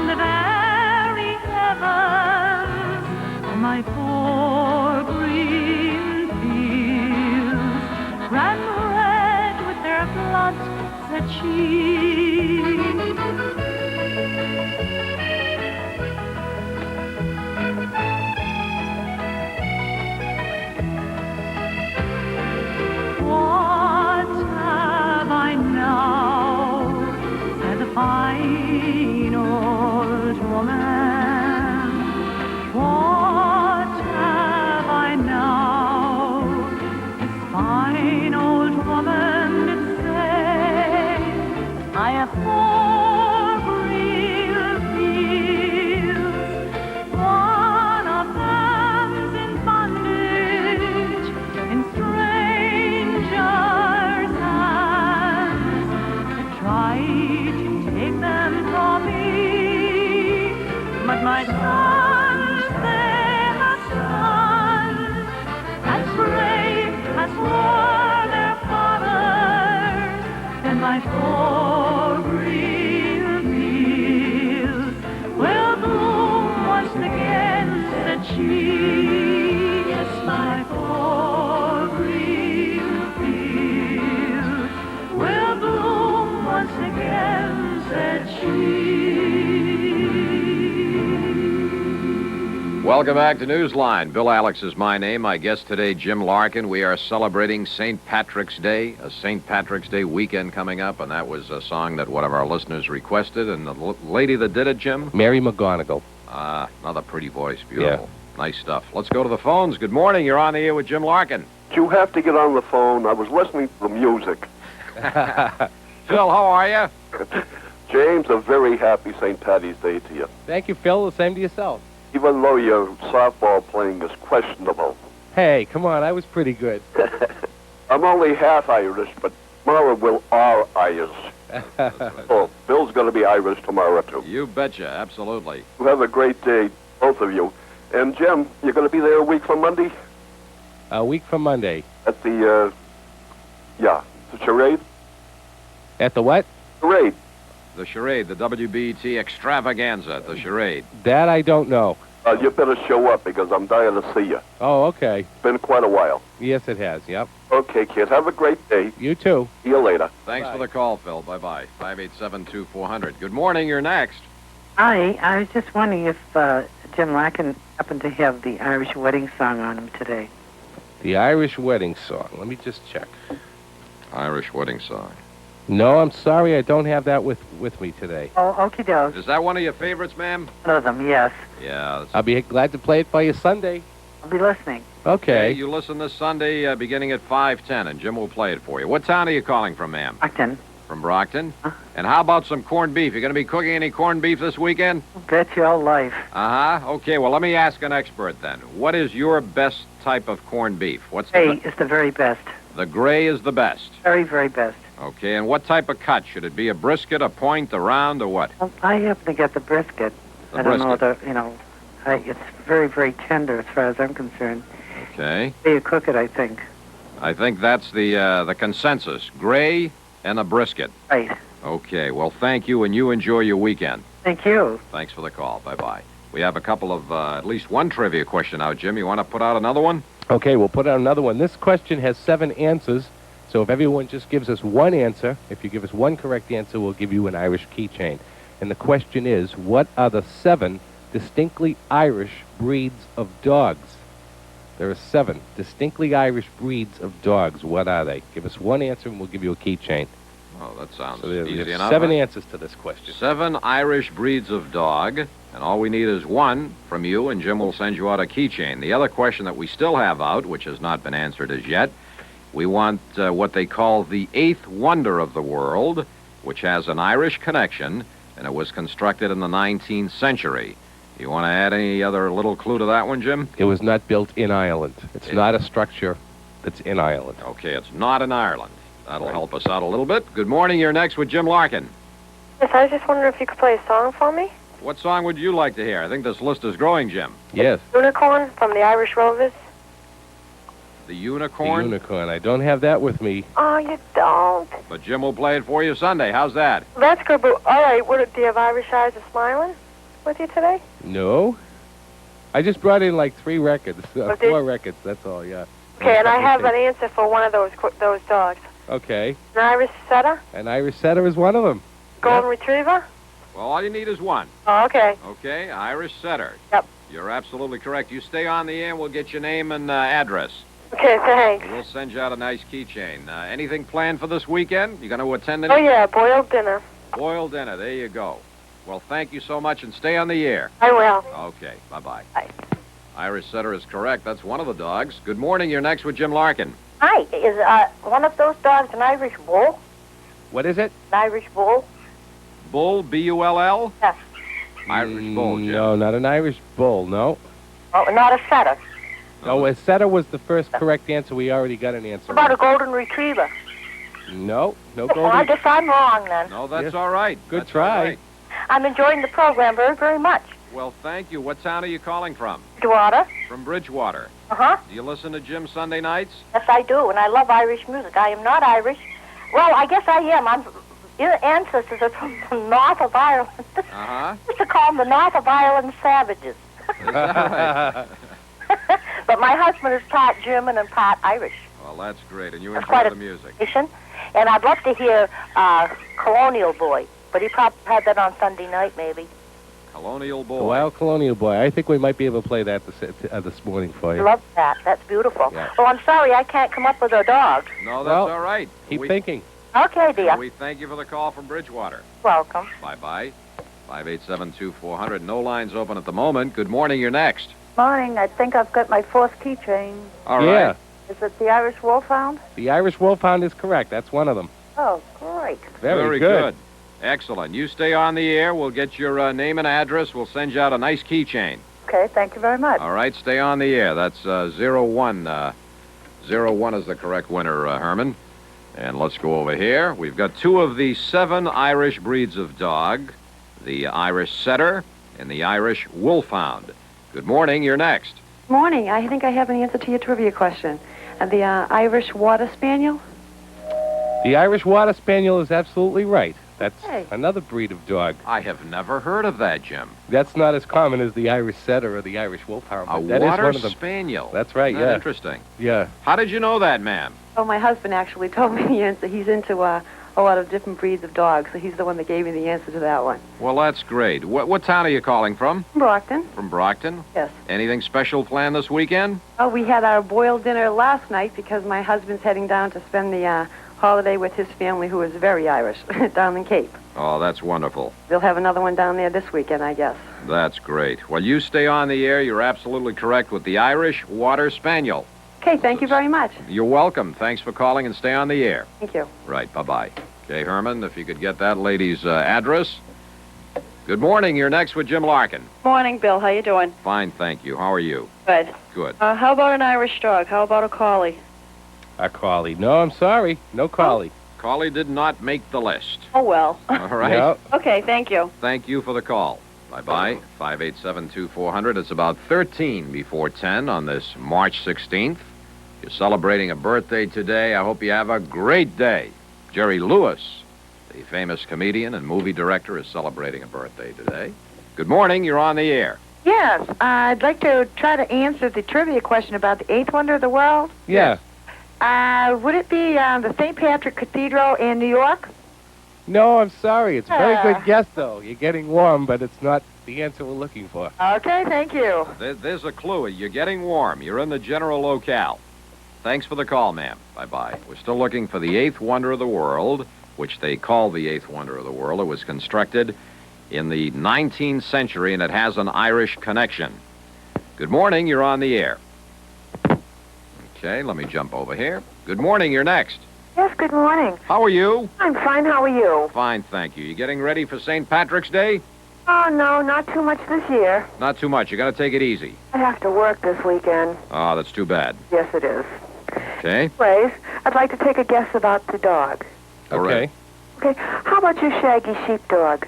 the very heavens. My 4 green fields ran red with their blood, said she. What have I now? Said the fine old woman. What have I now? This fine old woman did say, I have 4 green fields. One of them's in bondage, in strangers' hands. They tried to take them from me, but my sons, they have sons, as brave as were their fathers. Then my 4 green fields will bloom once again, said she. Yes, my 4 green fields will bloom once again, said she. Welcome back to Newsline. Bill Alex is my name. My guest today, Jim Larkin. We are celebrating St. Patrick's Day, a St. Patrick's Day weekend coming up, and that was a song that one of our listeners requested. And the lady that did it, Jim? Mary McGonigal. Another pretty voice. Beautiful. Yeah. Nice stuff. Let's go to the phones. Good morning. You're on the air with Jim Larkin. You have to get on the phone. I was listening to the music. Phil, how are you? James, a very happy St. Patty's Day to you. Thank you, Phil. The same to yourself. Even though your softball playing is questionable. Hey, come on. I was pretty good. I'm only half Irish, but tomorrow we're all Irish. Oh, Bill's going to be Irish tomorrow, too. You betcha. Absolutely. You have a great day, both of you. And, Jim, you're going to be there a week from Monday? A week from Monday. At the, the charade? At the what? Charade. The charade, the WBET extravaganza, the charade. That I don't know. You better show up because I'm dying to see you. Oh, okay. It's been quite a while. Yes, it has, yep. Okay, kid. Have a great day. You too. See you later. Thanks for the call, Phil. Bye-bye. 587-2400. Good morning. You're next. Hi. I was just wondering if Jim Larkin happened to have the Irish wedding song on him today. The Irish wedding song. Let me just check. Irish wedding song. No, I'm sorry. I don't have that with me today. Oh, okie doke. Is that one of your favorites, ma'am? One of them, yes. Yeah. I'll be glad to play it for you Sunday. I'll be listening. Okay. You listen this Sunday beginning at 5:10, and Jim will play it for you. What town are you calling from, ma'am? Brockton. From Brockton? And how about some corned beef? You going to be cooking any corned beef this weekend? Bet your life. Uh-huh. Okay, well, let me ask an expert then. What is your best type of corned beef? Gray is the very best. The gray is the best? Very, very best. Okay, and what type of cut? Should it be a brisket, a point, a round, or what? Well, I happen to get the brisket. I don't know it's very, very tender as far as I'm concerned. Okay. The way you cook it, I think. I think that's the consensus. Gray and a brisket. Right. Okay, well, thank you, and you enjoy your weekend. Thank you. Thanks for the call. Bye-bye. We have a couple of, at least one trivia question out, Jim. You want to put out another one? Okay, we'll put out another one. This question has 7 answers. So if everyone just gives us one answer, if you give us one correct answer, we'll give you an Irish keychain. And the question is, what are the 7 distinctly Irish breeds of dogs? There are 7 distinctly Irish breeds of dogs. What are they? Give us one answer and we'll give you a keychain. Oh, that sounds easy enough. 7 answers to this question. 7 Irish breeds of dog, and all we need is one from you, and Jim will send you out a keychain. The other question that we still have out, which has not been answered as yet, we want what they call the 8th wonder of the world, which has an Irish connection, and it was constructed in the 19th century. You want to add any other little clue to that one, Jim? It was not built in Ireland. It's not a structure that's in Ireland. Okay, it's not in Ireland. That'll help us out a little bit. Good morning. You're next with Jim Larkin. Yes, I was just wondering if you could play a song for me. What song would you like to hear? I think this list is growing, Jim. Yes. Unicorn from the Irish Rovers. The Unicorn? The Unicorn. I don't have that with me. Oh, you don't? But Jim will play it for you Sunday. How's that? That's good, but all right, do you have Irish Eyes of Smiling with you today? No. I just brought in like 3 records, 4 records, that's all, yeah. Okay, and I have an answer for one of those dogs. Okay. An Irish Setter? An Irish Setter is one of them. Golden Retriever? Well, all you need is one. Oh, okay. Okay, Irish Setter. Yep. You're absolutely correct. You stay on the air, we'll get your name and address. Okay, thanks. We'll send you out a nice keychain. Anything planned for this weekend? You going to attend any? Oh, yeah, boiled dinner. Boiled dinner, there you go. Well, thank you so much, and stay on the air. I will. Okay, bye-bye. Bye. Irish Setter is correct. That's one of the dogs. Good morning. You're next with Jim Larkin. Hi, is one of those dogs an Irish bull? What is it? An Irish bull? Bull, B-U-L-L? Yes. Irish bull, Jim. No, not an Irish bull, no. Oh, not a setter. No, a setter was the first correct answer. We already got an answer. What about a golden retriever? No, no Well, golden. I guess I'm wrong then. No, that's all right. Good That's try. all right. I'm enjoying the program very, very much. Well, thank you. What town are you calling from? Bridgewater. From Bridgewater. Uh-huh. Do you listen to Jim Sunday nights? Yes, I do, and I love Irish music. I am not Irish. Well, I guess I am. Your ancestors are from the north of Ireland. Uh-huh. used to call them the north of Ireland savages. Is that right? But my husband is part German and part Irish. Well, that's great, and you That's enjoy quite the music. And I'd love to hear Colonial Boy, but he probably had that on Sunday night, maybe. Colonial Boy. The Wild Colonial Boy. I think we might be able to play that this morning for you. Love that. That's beautiful. Yeah. Well, I'm sorry I can't come up with a dog. No, that's all right. Keep thinking. Okay, dear. We thank you for the call from Bridgewater. Welcome. Bye-bye. 587-2400. No lines open at the moment. Good morning. You're next. Morning. I think I've got my fourth keychain. All right. Yeah. Is it the Irish Wolfhound? The Irish Wolfhound is correct. That's one of them. Oh, great. Very good. Excellent. You stay on the air. We'll get your name and address. We'll send you out a nice keychain. Okay, thank you very much. All right, stay on the air. That's 01. 01 is the correct winner, Herman. And let's go over here. We've got 2 of the 7 Irish breeds of dog, the Irish Setter and the Irish Wolfhound. Good morning. You're next. Morning. I think I have an answer to your trivia question. The Irish Water Spaniel? The Irish Water Spaniel is absolutely right. That's another breed of dog. I have never heard of that, Jim. That's not as common as the Irish Setter or the Irish Wolfhound. A That water is one of them. spaniel. That's right, Isn't that yeah. Interesting. Yeah. How did you know that, ma'am? Oh, my husband actually told me the answer. He's into a lot of different breeds of dogs, so he's the one that gave me the answer to that one. Well, that's great. What town are you calling from? Brockton. From Brockton? Yes. Anything special planned this weekend? Oh, we had our boiled dinner last night because my husband's heading down to spend the holiday with his family, who is very Irish, down in Cape. Oh, that's wonderful. They'll have another one down there this weekend, I guess. That's great. Well, you stay on the air. You're absolutely correct with the Irish Water Spaniel. Okay, thank you very much. You're welcome. Thanks for calling and stay on the air. Thank you. Right, bye-bye. Okay, Herman, if you could get that lady's address. Good morning. You're next with Jim Larkin. Morning, Bill. How you doing? Fine, thank you. How are you? Good. Good. How about an Irish dog? How about a collie? A collie. No, I'm sorry. No collie. Collie did not make the list. Oh, well. All right. Yep. Okay, thank you. Thank you for the call. Bye-bye. 587-2400. It's about 13 before 10 on this March 16th. You're celebrating a birthday today. I hope you have a great day. Jerry Lewis, the famous comedian and movie director, is celebrating a birthday today. Good morning. You're on the air. Yes, I'd like to try to answer the trivia question about the 8th wonder of the world. Yeah. Would it be the St. Patrick Cathedral in New York? No, I'm sorry. It's a very good guess, though. You're getting warm, but it's not the answer we're looking for. Okay, thank you. There's a clue. You're getting warm. You're in the general locale. Thanks for the call, ma'am. Bye-bye. We're still looking for the 8th wonder of the world, which they call the 8th wonder of the world. It was constructed in the 19th century, and it has an Irish connection. Good morning. You're on the air. Okay, let me jump over here. Good morning. You're next. Yes, good morning. How are you? I'm fine. How are you? Fine, thank you. You getting ready for St. Patrick's Day? Oh, no, not too much this year. Not too much. You got to take it easy. I have to work this weekend. Oh, that's too bad. Yes, it is. Okay. Anyways, I'd like to take a guess about the dog. Okay. Okay, how about your shaggy sheepdog?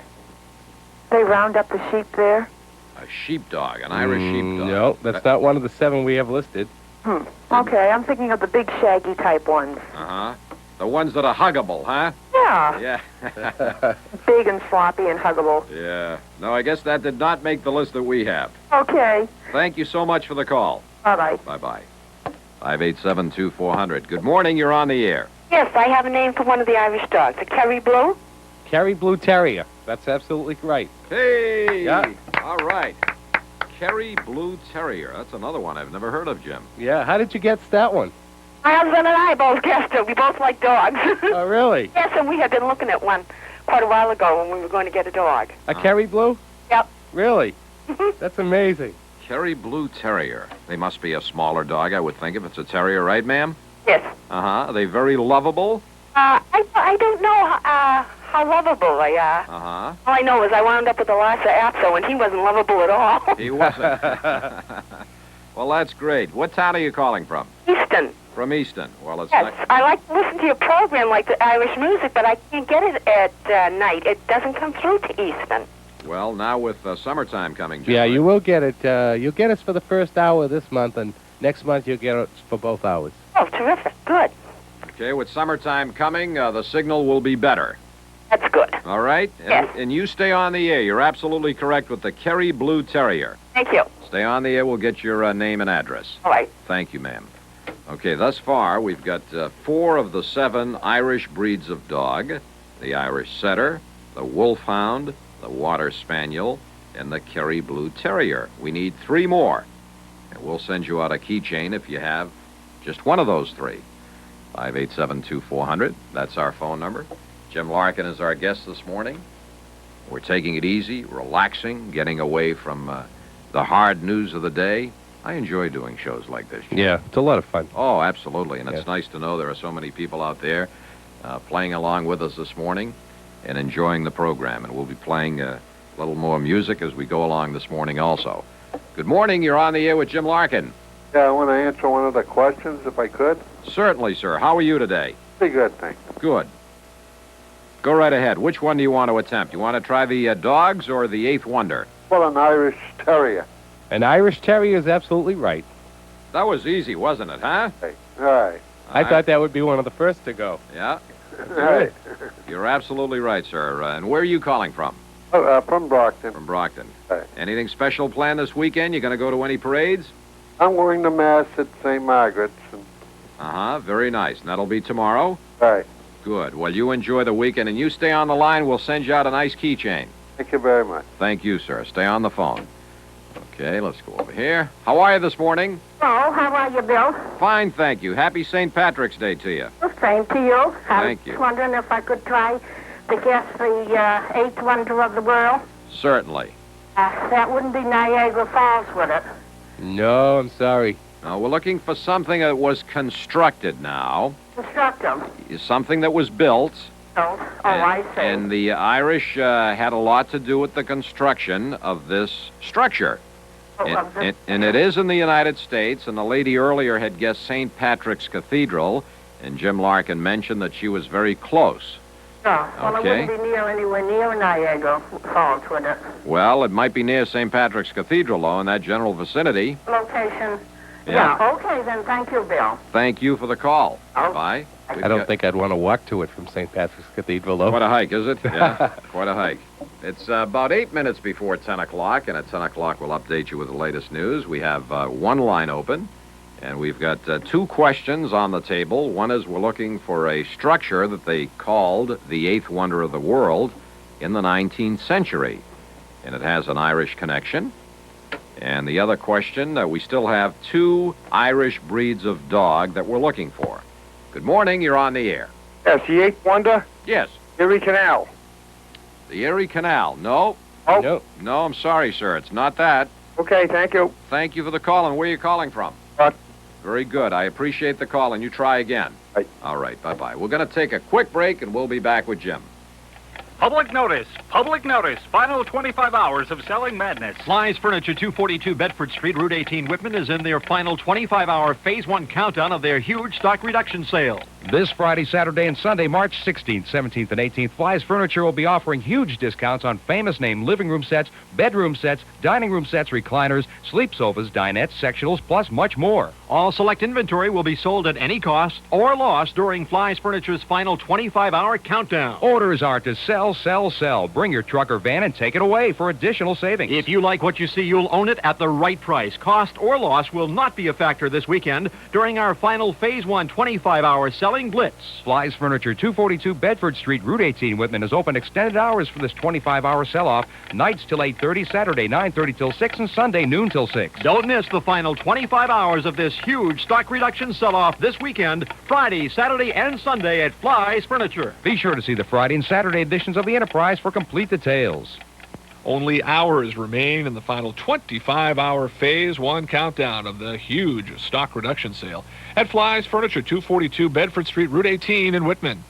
They round up the sheep there? A sheepdog, an Irish sheepdog. No, that's not one of the 7 we have listed. Okay, I'm thinking of the big shaggy type ones. Uh-huh. The ones that are huggable, huh? Yeah. Yeah. Big and sloppy and huggable. Yeah. No, I guess that did not make the list that we have. Okay. Thank you so much for the call. Bye-bye. Bye-bye. 587-2400. Good morning. You're on the air. Yes, I have a name for one of the Irish dogs. A Kerry Blue? Kerry Blue Terrier. That's absolutely right. Hey! Yeah. All right. Kerry Blue Terrier. That's another one I've never heard of, Jim. Yeah, how did you guess that one? My husband and I both guessed it. We both like dogs. Oh, really? Yes, and we had been looking at one quite a while ago when we were going to get a dog. A Kerry Blue? Yep. Really? That's amazing. Kerry Blue Terrier. They must be a smaller dog, I would think, if it's a terrier, right, ma'am? Yes. Uh-huh. Are they very lovable? I don't know how lovable they are. Uh-huh. All I know is I wound up with a Lhasa Apso, and he wasn't lovable at all. He wasn't. Well, that's great. What town are you calling from? Easton. From Easton. Well, it's Yes, I like to listen to your program like the Irish music, but I can't get it at night. It doesn't come through to Easton. Well, now with summertime coming, Jim, Yeah, you will get it. You'll get us for the first hour this month, and next month you'll get us for both hours. Oh, terrific. Good. Okay, with summertime coming, the signal will be better. That's good. All right? Yes. And you stay on the air. You're absolutely correct with the Kerry Blue Terrier. Thank you. Stay on the air. We'll get your name and address. All right. Thank you, ma'am. Okay, thus far, we've got 4 of the 7 Irish breeds of dog. The Irish Setter, the Wolfhound, the Water Spaniel, and the Kerry Blue Terrier. We need 3 more, and we'll send you out a keychain if you have just one of those 3. 587-2400. That's our phone number. Jim Larkin is our guest this morning. We're taking it easy, relaxing, getting away from the hard news of the day. I enjoy doing shows like this. Yeah, it's a lot of fun. Oh, absolutely. And it's nice to know there are so many people out there playing along with us this morning and enjoying the program. And we'll be playing a little more music as we go along this morning also. Good morning. You're on the air with Jim Larkin. Yeah, I want to answer one of the questions, if I could. Certainly, sir. How are you today? Pretty good, thanks. Good. Go right ahead. Which one do you want to attempt? You want to try the dogs or the 8th wonder? Well, an Irish Terrier. An Irish Terrier is absolutely right. That was easy, wasn't it, huh? Hey, all right. I thought that would be one of the first to go. Yeah? All right. You're absolutely right, sir. And where are you calling from? From Brockton. From Brockton. Right. Anything special planned this weekend? You going to go to any parades? I'm going to Mass at St. Margaret's. Uh-huh. Very nice. And that'll be tomorrow? Right. Good. Well, you enjoy the weekend, and you stay on the line. We'll send you out a nice keychain. Thank you very much. Thank you, sir. Stay on the phone. Okay, let's go over here. How are you this morning? Oh, how are you, Bill? Fine, thank you. Happy St. Patrick's Day to you. Well, same to you. Thank you. I was wondering if I could try to guess the 8th wonder of the world. Certainly. That wouldn't be Niagara Falls, would it? No, I'm sorry. No, we're looking for something that was constructed now. Constructive. Something that was built. I see. And the Irish had a lot to do with the construction of this structure. And it is in the United States, and the lady earlier had guessed St. Patrick's Cathedral, and Jim Larkin mentioned that she was very close. Oh, well, Okay. it wouldn't be anywhere near Niagara Falls, would it? Well, it might be near St. Patrick's Cathedral, though, in that general vicinity. Location. Yeah. Okay, then. Thank you, Bill. Thank you for the call. Bye. I don't think I'd want to walk to it from St. Patrick's Cathedral, though. Quite a hike, is it? Yeah, quite a hike. It's about 8 minutes before 10 o'clock, and at 10 o'clock we'll update you with the latest news. We have one line open, and we've got 2 questions on the table. One is we're looking for a structure that they called the 8th wonder of the world in the 19th century, and it has an Irish connection. And the other question, we still have 2 Irish breeds of dog that we're looking for. Good morning, you're on the air. Yes, the 8th wonder? Yes. Erie Canal. The Erie Canal. No. Oh. No, I'm sorry, sir. It's not that. Okay, thank you. Thank you for the call, and where are you calling from? Very good. I appreciate the call, and you try again. Right. All right, bye-bye. We're going to take a quick break, and we'll be back with Jim. Public notice. Public notice. Final 25 hours of selling madness. Fly's Furniture, 242 Bedford Street, Route 18, Whitman, is in their final 25-hour Phase 1 countdown of their huge stock reduction sale. This Friday, Saturday, and Sunday, March 16th, 17th, and 18th, Fly's Furniture will be offering huge discounts on famous name living room sets, bedroom sets, dining room sets, recliners, sleep sofas, dinettes, sectionals, plus much more. All select inventory will be sold at any cost or loss during Fly's Furniture's final 25-hour countdown. Orders are to sell, sell, sell. Bring your truck or van and take it away for additional savings. If you like what you see, you'll own it at the right price. Cost or loss will not be a factor this weekend during our final Phase 1 25-hour selling blitz. Fly's Furniture, 242 Bedford Street, Route 18, Whitman, is open extended hours for this 25-hour sell-off. Nights till 8:30, Saturday 9:30 till 6, and Sunday noon till 6. Don't miss the final 25 hours of this huge stock reduction sell-off this weekend, Friday, Saturday, and Sunday at Fly's Furniture. Be sure to see the Friday and Saturday editions of the Enterprise for complete details. Only hours remain in the final 25-hour Phase 1 countdown of the huge stock reduction sale at Fly's Furniture, 242 Bedford Street, Route 18 in Whitman.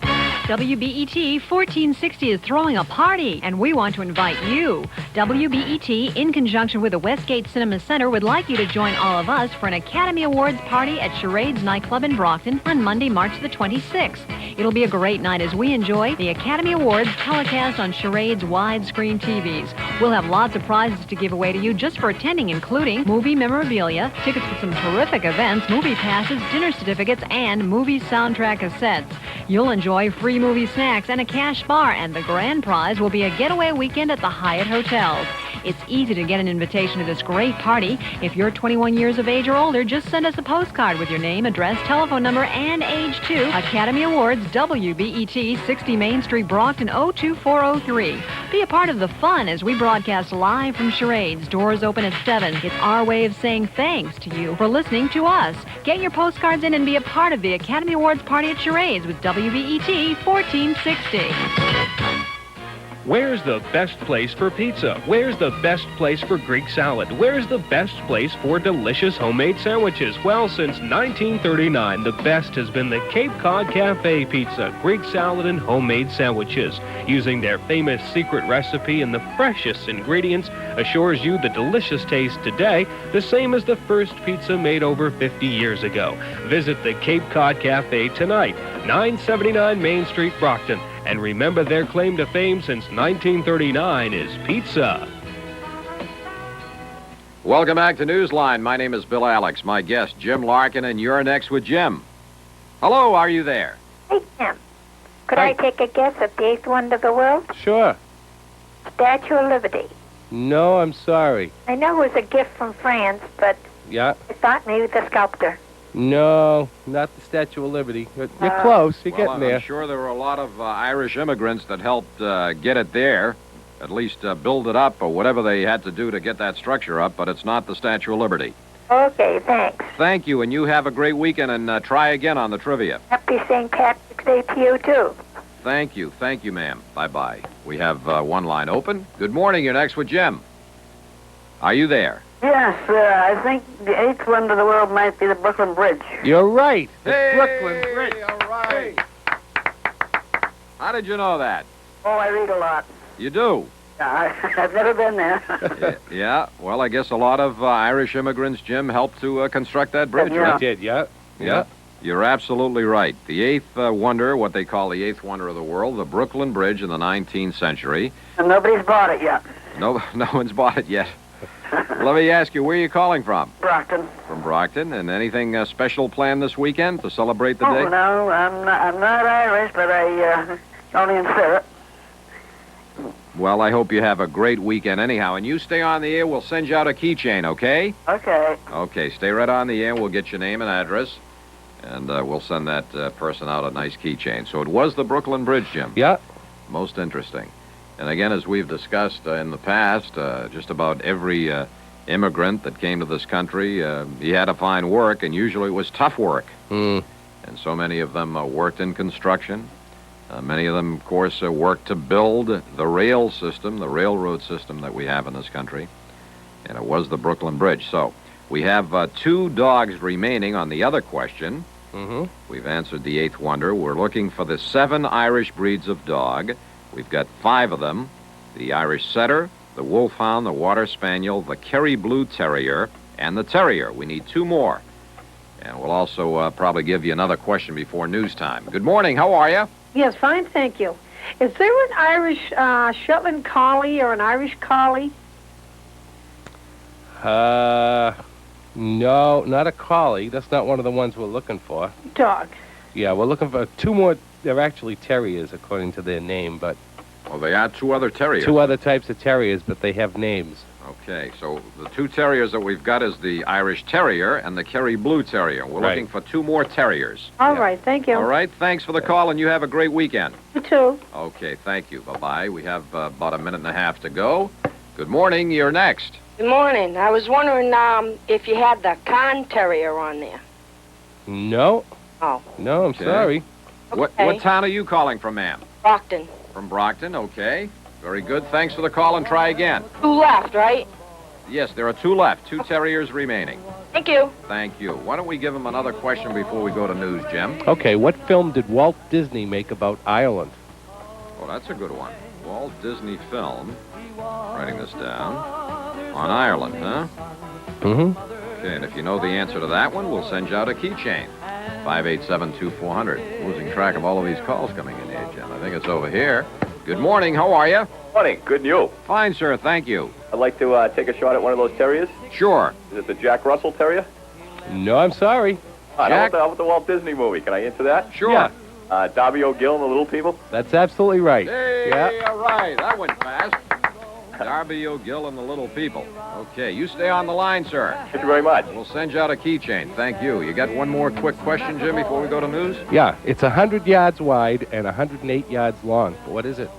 WBET 1460 is throwing a party, and we want to invite you. WBET, in conjunction with the Westgate Cinema Center, would like you to join all of us for an Academy Awards party at Charades Nightclub in Brockton on Monday, March the 26th. It'll be a great night as we enjoy the Academy Awards telecast on Charades widescreen TVs. We'll have lots of prizes to give away to you just for attending, including movie memorabilia, tickets to some terrific events, movie passes, dinner certificates, and movie soundtrack cassettes. You'll enjoy free movie snacks and a cash bar, and the grand prize will be a getaway weekend at the Hyatt Hotels. It's easy to get an invitation to this great party. If you're 21 years of age or older, just send us a postcard with your name, address, telephone number, and age to Academy Awards, WBET, 60 Main Street, Brockton, 02403. Be a part of the fun as we broadcast live from Charades. Doors open at 7. It's our way of saying thanks to you for listening to us. Get your postcards in and be a part of the Academy Awards party at Charades with WBET 1460. Where's the best place for pizza? Where's the best place for Greek salad? Where's the best place for delicious homemade sandwiches? Well, since 1939, the best has been the Cape Cod Cafe Pizza, Greek salad, and homemade sandwiches. Using their famous secret recipe and the freshest ingredients assures you the delicious taste today, the same as the first pizza made over 50 years ago. Visit the Cape Cod Cafe tonight, 979 Main Street, Brockton. And remember, their claim to fame since 1939 is pizza. Welcome back to Newsline. My name is Bill Alex. My guest, Jim Larkin, and you're next with Jim. Hello, are you there? Hey, Jim. Could I take a guess at the eighth wonder of the world? Sure. Statue of Liberty. No, I'm sorry. I know it was a gift from France, but Yeah. I thought maybe the sculptor. No, not the Statue of Liberty. You're close. You're getting there. I'm sure there were a lot of Irish immigrants that helped get it there, at least build it up or whatever they had to do to get that structure up, but it's not the Statue of Liberty. Okay, thanks. Thank you, and you have a great weekend, and try again on the trivia. Happy St. Patrick's Day to you, too. Thank you, ma'am. Bye-bye. We have one line open. Good morning, you're next with Jim. Are you there? Yes, I think the eighth wonder of the world might be the Brooklyn Bridge. You're right. Hey, Brooklyn Bridge. All right. How did you know that? Oh, I read a lot. You do? Yeah, I've never been there. Yeah, well, I guess a lot of Irish immigrants, Jim, helped to construct that bridge, Yeah. right? They did, yeah. Yeah. You're absolutely right. The eighth wonder, what they call the eighth wonder of the world, the Brooklyn Bridge in the 19th century. And nobody's bought it yet. No one's bought it yet. Let me ask you, where are you calling from? Brockton. From Brockton. And anything special planned this weekend to celebrate the Oh, day? no, I'm not Irish, but I only in spirit. Well, I hope you have a great weekend anyhow. And you stay on the air. We'll send you out a keychain, okay? Okay. Okay, stay right on the air. We'll get your name and address. And we'll send that person out a nice keychain. So it was the Brooklyn Bridge, Jim. Yeah. Most interesting. And again, as we've discussed in the past, just about every immigrant that came to this country, he had to find work, and usually it was tough work. And so many of them worked in construction. Many of them, of course, worked to build the rail system, the railroad system that we have in this country. And it was the Brooklyn Bridge. So we have 2 dogs remaining on the other question. We've answered the eighth wonder. We're looking for the 7 Irish breeds of dog. We've got 5 of them: the Irish Setter, the Wolfhound, the Water Spaniel, the Kerry Blue Terrier, and the Terrier. We need 2 more. And we'll also probably give you another question before news time. Good morning. How are you? Yes, fine, thank you. Is there an Irish Shetland Collie or an Irish Collie? No, not a collie. That's not one of the ones we're looking for. Dog. Yeah, we're looking for 2 more. They're actually terriers, according to their name, but... Well, they are 2 other terriers. 2 other types of terriers, but they have names. Okay, so the 2 terriers that we've got is the Irish Terrier and the Kerry Blue Terrier. We're looking for 2 more terriers. All right, thank you. All right, thanks for the call, and you have a great weekend. You too. Okay, thank you. Bye-bye. We have about a minute and a half to go. Good morning. You're next. Good morning. I was wondering if you had the Con Terrier on there. No. Oh. No, I'm sorry. What town are you calling from, ma'am? Brockton. From Brockton, okay. Very good. Thanks for the call, and try again. 2 left, right? Yes, there are 2 left. 2 terriers remaining. Thank you. Thank you. Why don't we give him another question before we go to news, Jim? Okay, what film did Walt Disney make about Ireland? Well, that's a good one. Walt Disney film. Writing this down. On Ireland, huh? Okay, and if you know the answer to that one, we'll send you out a keychain. 587-2400. Losing track of all of these calls coming in here, Jim. I think it's over here. Good morning. How are you? Morning. Good, and you? Fine, sir. Thank you. I'd like to take a shot at one of those terriers. Sure. Is it the Jack Russell Terrier? No, I'm sorry. How about the Walt Disney movie? Can I answer that? Sure. Yeah. Darby O'Gill and the Little People? That's absolutely right. Hey, Yeah. all right. That went fast. Darby O'Gill and the Little People. Okay, you stay on the line, sir. Thank you very much. We'll send you out a keychain. Thank you. You got one more quick question, Jim, before we go to news? Yeah, it's 100 yards wide and 108 yards long. What is it?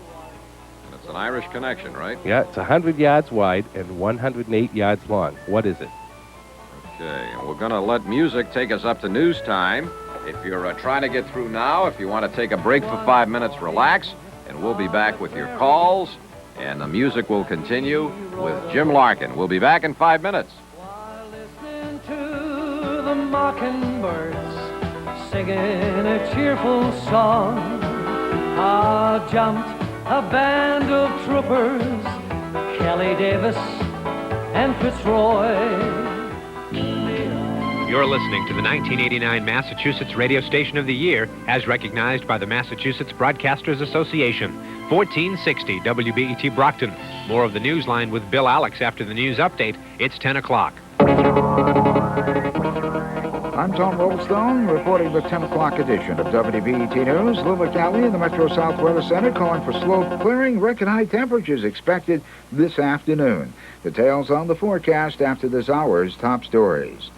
It's an Irish connection, right? Yeah, it's 100 yards wide and 108 yards long. What is it? Okay, and we're going to let music take us up to news time. If you're trying to get through now, if you want to take a break for 5 minutes, relax, and we'll be back with your calls, and the music will continue with Jim Larkin. We'll be back in 5 minutes. To the mockingbirds singing a cheerful song, jumped a band of troopers, Kelly Davis and Fitzroy. You're listening to the 1989 Massachusetts Radio Station of the Year, as recognized by the Massachusetts Broadcasters Association. 1460 WBET Brockton. More of the Newsline with Bill Alex after the news update. It's 10 o'clock. I'm Tom Rollstone, reporting the 10 o'clock edition of WBET News. Louisville County and the Metro South Weather Center calling for slow clearing. Record high temperatures expected this afternoon. Details on the forecast after this hour's top stories.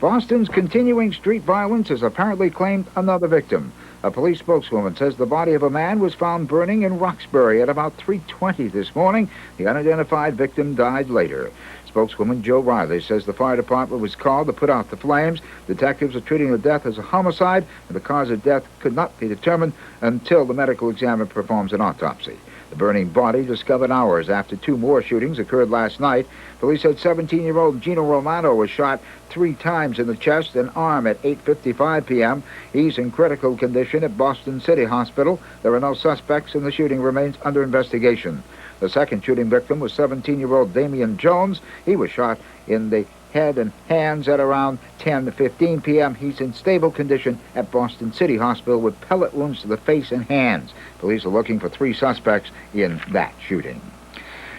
Boston's continuing street violence has apparently claimed another victim. A police spokeswoman says the body of a man was found burning in Roxbury at about 3:20 this morning. The unidentified victim died later. Spokeswoman Joe Riley says the fire department was called to put out the flames. Detectives are treating the death as a homicide, and the cause of death could not be determined until the medical examiner performs an autopsy. The burning body discovered hours after two more shootings occurred last night. Police said 17-year-old Gino Romano was shot 3 times in the chest and arm at 8:55 p.m. He's in critical condition at Boston City Hospital. There are no suspects, and the shooting remains under investigation. The second shooting victim was 17-year-old Damian Jones. He was shot in the head and hands at around 10:15 p.m. He's in stable condition at Boston City Hospital with pellet wounds to the face and hands. Police are looking for 3 suspects in that shooting.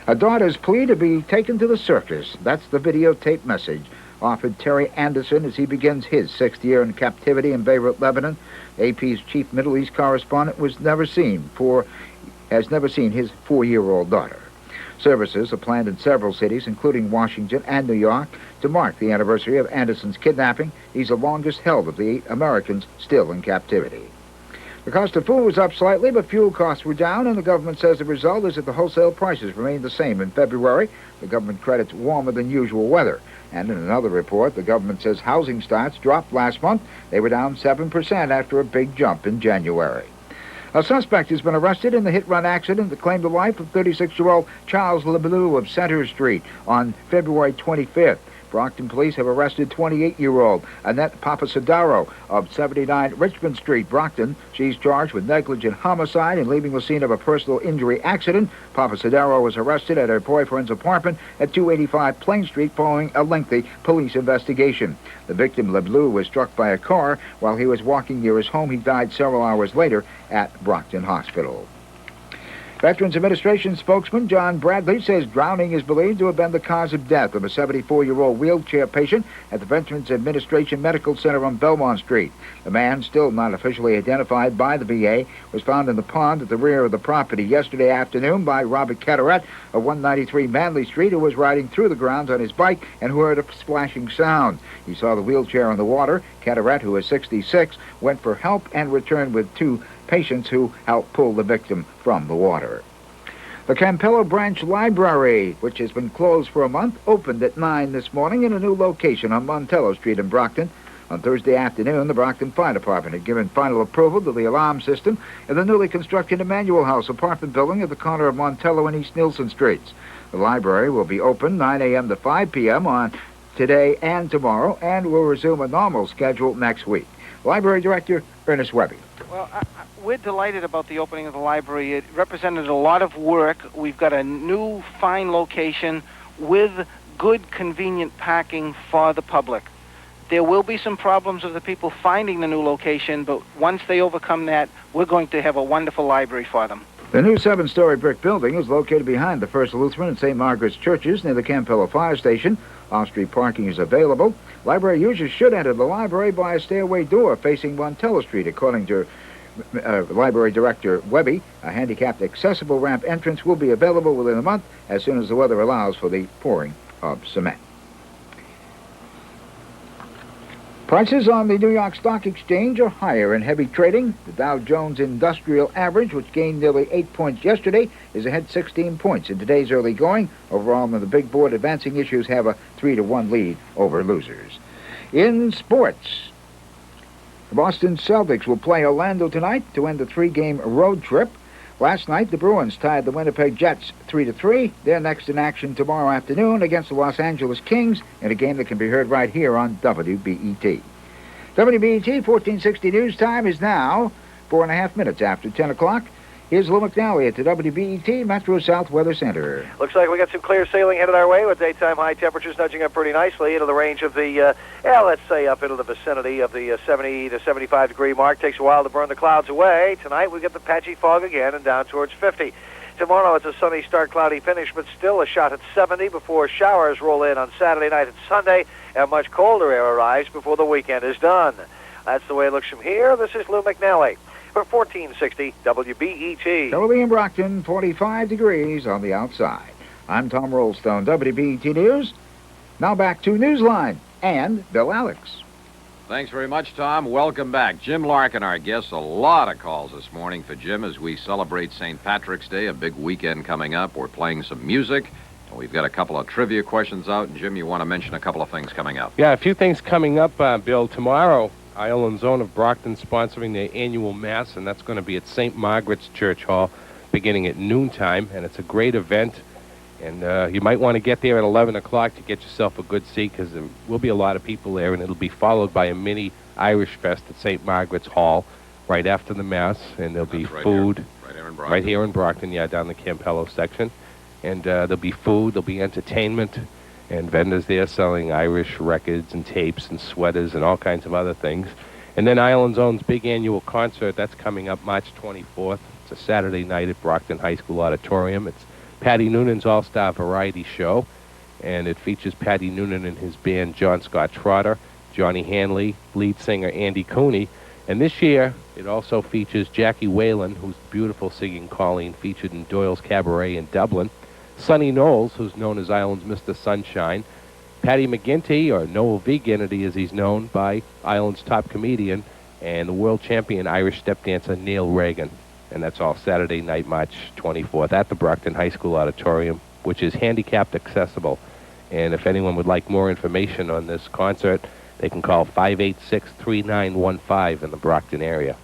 A daughter's plea to be taken to the circus. That's the videotape message offered Terry Anderson as he begins his 6th year in captivity in Beirut, Lebanon. AP's chief Middle East correspondent has never seen his 4-year-old daughter. Services are planned in several cities, including Washington and New York, to mark the anniversary of Anderson's kidnapping. He's the longest held of the 8 Americans still in captivity. The cost of food was up slightly, but fuel costs were down, and the government says the result is that the wholesale prices remained the same in February. The government credits warmer than usual weather. And in another report, the government says housing starts dropped last month. They were down 7% after a big jump in January. A suspect has been arrested in the hit-run accident that claimed the life of 36-year-old Charles LeBleu of Center Street on February 25th. Brockton police have arrested 28-year-old Annette Papasadaro of 79 Richmond Street, Brockton. She's charged with negligent homicide and leaving the scene of a personal injury accident. Papasadaro was arrested at her boyfriend's apartment at 285 Plain Street following a lengthy police investigation. The victim, LeBleu, was struck by a car while he was walking near his home. He died several hours later at Brockton Hospital. Veterans Administration spokesman John Bradley says drowning is believed to have been the cause of death of a 74-year-old wheelchair patient at the Veterans Administration Medical Center on Belmont Street. The man, still not officially identified by the VA, was found in the pond at the rear of the property yesterday afternoon by Robert Carteret of 193 Manley Street, who was riding through the grounds on his bike and who heard a splashing sound. He saw the wheelchair in the water. Carteret, who is 66, went for help and returned with 2 patients who helped pull the victim from the water. The Campello Branch Library, which has been closed for a month, opened at 9 this morning in a new location on Montello Street in Brockton. On Thursday afternoon, the Brockton Fire Department had given final approval to the alarm system in the newly constructed Emmanuel House apartment building at the corner of Montello and East Nielsen Streets. The library will be open 9 a.m. to 5 p.m. on today and tomorrow, and will resume a normal schedule next week. Library Director Ernest Webby. Well, we're delighted about the opening of the library. It represented a lot of work. We've got a new, fine location with good, convenient parking for the public. There will be some problems with the people finding the new location, but once they overcome that, we're going to have a wonderful library for them. The new 7-story brick building is located behind the First Lutheran and St. Margaret's churches near the Campello Fire Station. Off-street parking is available. Library users should enter the library by a stairway door facing Montello Street, according to Library Director Webby, a handicapped accessible ramp entrance will be available within a month as soon as the weather allows for the pouring of cement. Prices on the New York Stock Exchange are higher in heavy trading. The Dow Jones Industrial Average, which gained nearly 8 points yesterday, is ahead 16 points in today's early going. Overall, on the big board, advancing issues have a 3-1 lead over losers. In sports, the Boston Celtics will play Orlando tonight to end a 3-game road trip. Last night, the Bruins tied the Winnipeg Jets 3-3. They're next in action tomorrow afternoon against the Los Angeles Kings in a game that can be heard right here on WBET. WBET 1460 News Time is now 4.5 minutes after 10 o'clock. Here's Lou McNally at the WBET Metro South Weather Center. Looks like we got some clear sailing headed our way with daytime high temperatures nudging up pretty nicely into the range of the, let's say up into the vicinity of the 70 to 75 degree mark. Takes a while to burn the clouds away. Tonight we get the patchy fog again and down towards 50. Tomorrow it's a sunny start, cloudy finish, but still a shot at 70 before showers roll in on Saturday night and Sunday, and much colder air arrives before the weekend is done. That's the way it looks from here. This is Lou McNally for 1460 WBET. Currently in Brockton, 45 degrees on the outside. I'm Tom Rollstone, WBET News. Now back to Newsline and Bill Alex. Thanks very much, Tom. Welcome back. Jim Larkin, our guest. A lot of calls this morning for Jim as we celebrate St. Patrick's Day, a big weekend coming up. We're playing some music, and we've got a couple of trivia questions out. And, Jim, you want to mention a couple of things coming up? Yeah, a few things coming up, Bill. Tomorrow, Island Zone of Brockton sponsoring their annual Mass, and that's going to be at St. Margaret's Church Hall beginning at noontime, and it's a great event. And you might want to get there at 11 o'clock to get yourself a good seat because there will be a lot of people there, and it'll be followed by a mini Irish Fest at St. Margaret's Hall right after the Mass, and there'll be food. Right here in Brockton, yeah, down the Campello section. And there'll be food, there'll be entertainment, and vendors there selling Irish records and tapes and sweaters and all kinds of other things. And then Island Zone's big annual concert, that's coming up March 24th. It's a Saturday night at Brockton High School Auditorium. It's Patty Noonan's All-Star Variety Show, and it features Patty Noonan and his band John Scott Trotter, Johnny Hanley, lead singer Andy Cooney, and this year it also features Jackie Whalen, who's beautiful singing Colleen, featured in Doyle's Cabaret in Dublin, Sonny Knowles, who's known as Island's Mr. Sunshine, Patty McGinty, or Noel V. Ginnity as he's known by Island's top comedian, and the world champion Irish step dancer Neil Reagan. And that's all Saturday night, March 24th, at the Brockton High School Auditorium, which is handicapped accessible. And if anyone would like more information on this concert, they can call 586-3915 in the Brockton area.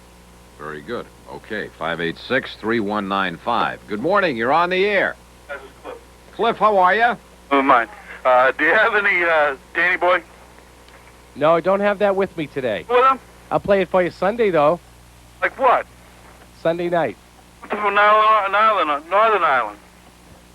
Very good. Okay, 586-3195. Good morning. You're on the air. This is Cliff. Cliff, how are you? Oh, mine. Do you have any Danny Boy? No, I don't have that with me today. With him? I'll play it for you Sunday, though. Like what? Sunday night. From Northern Ireland.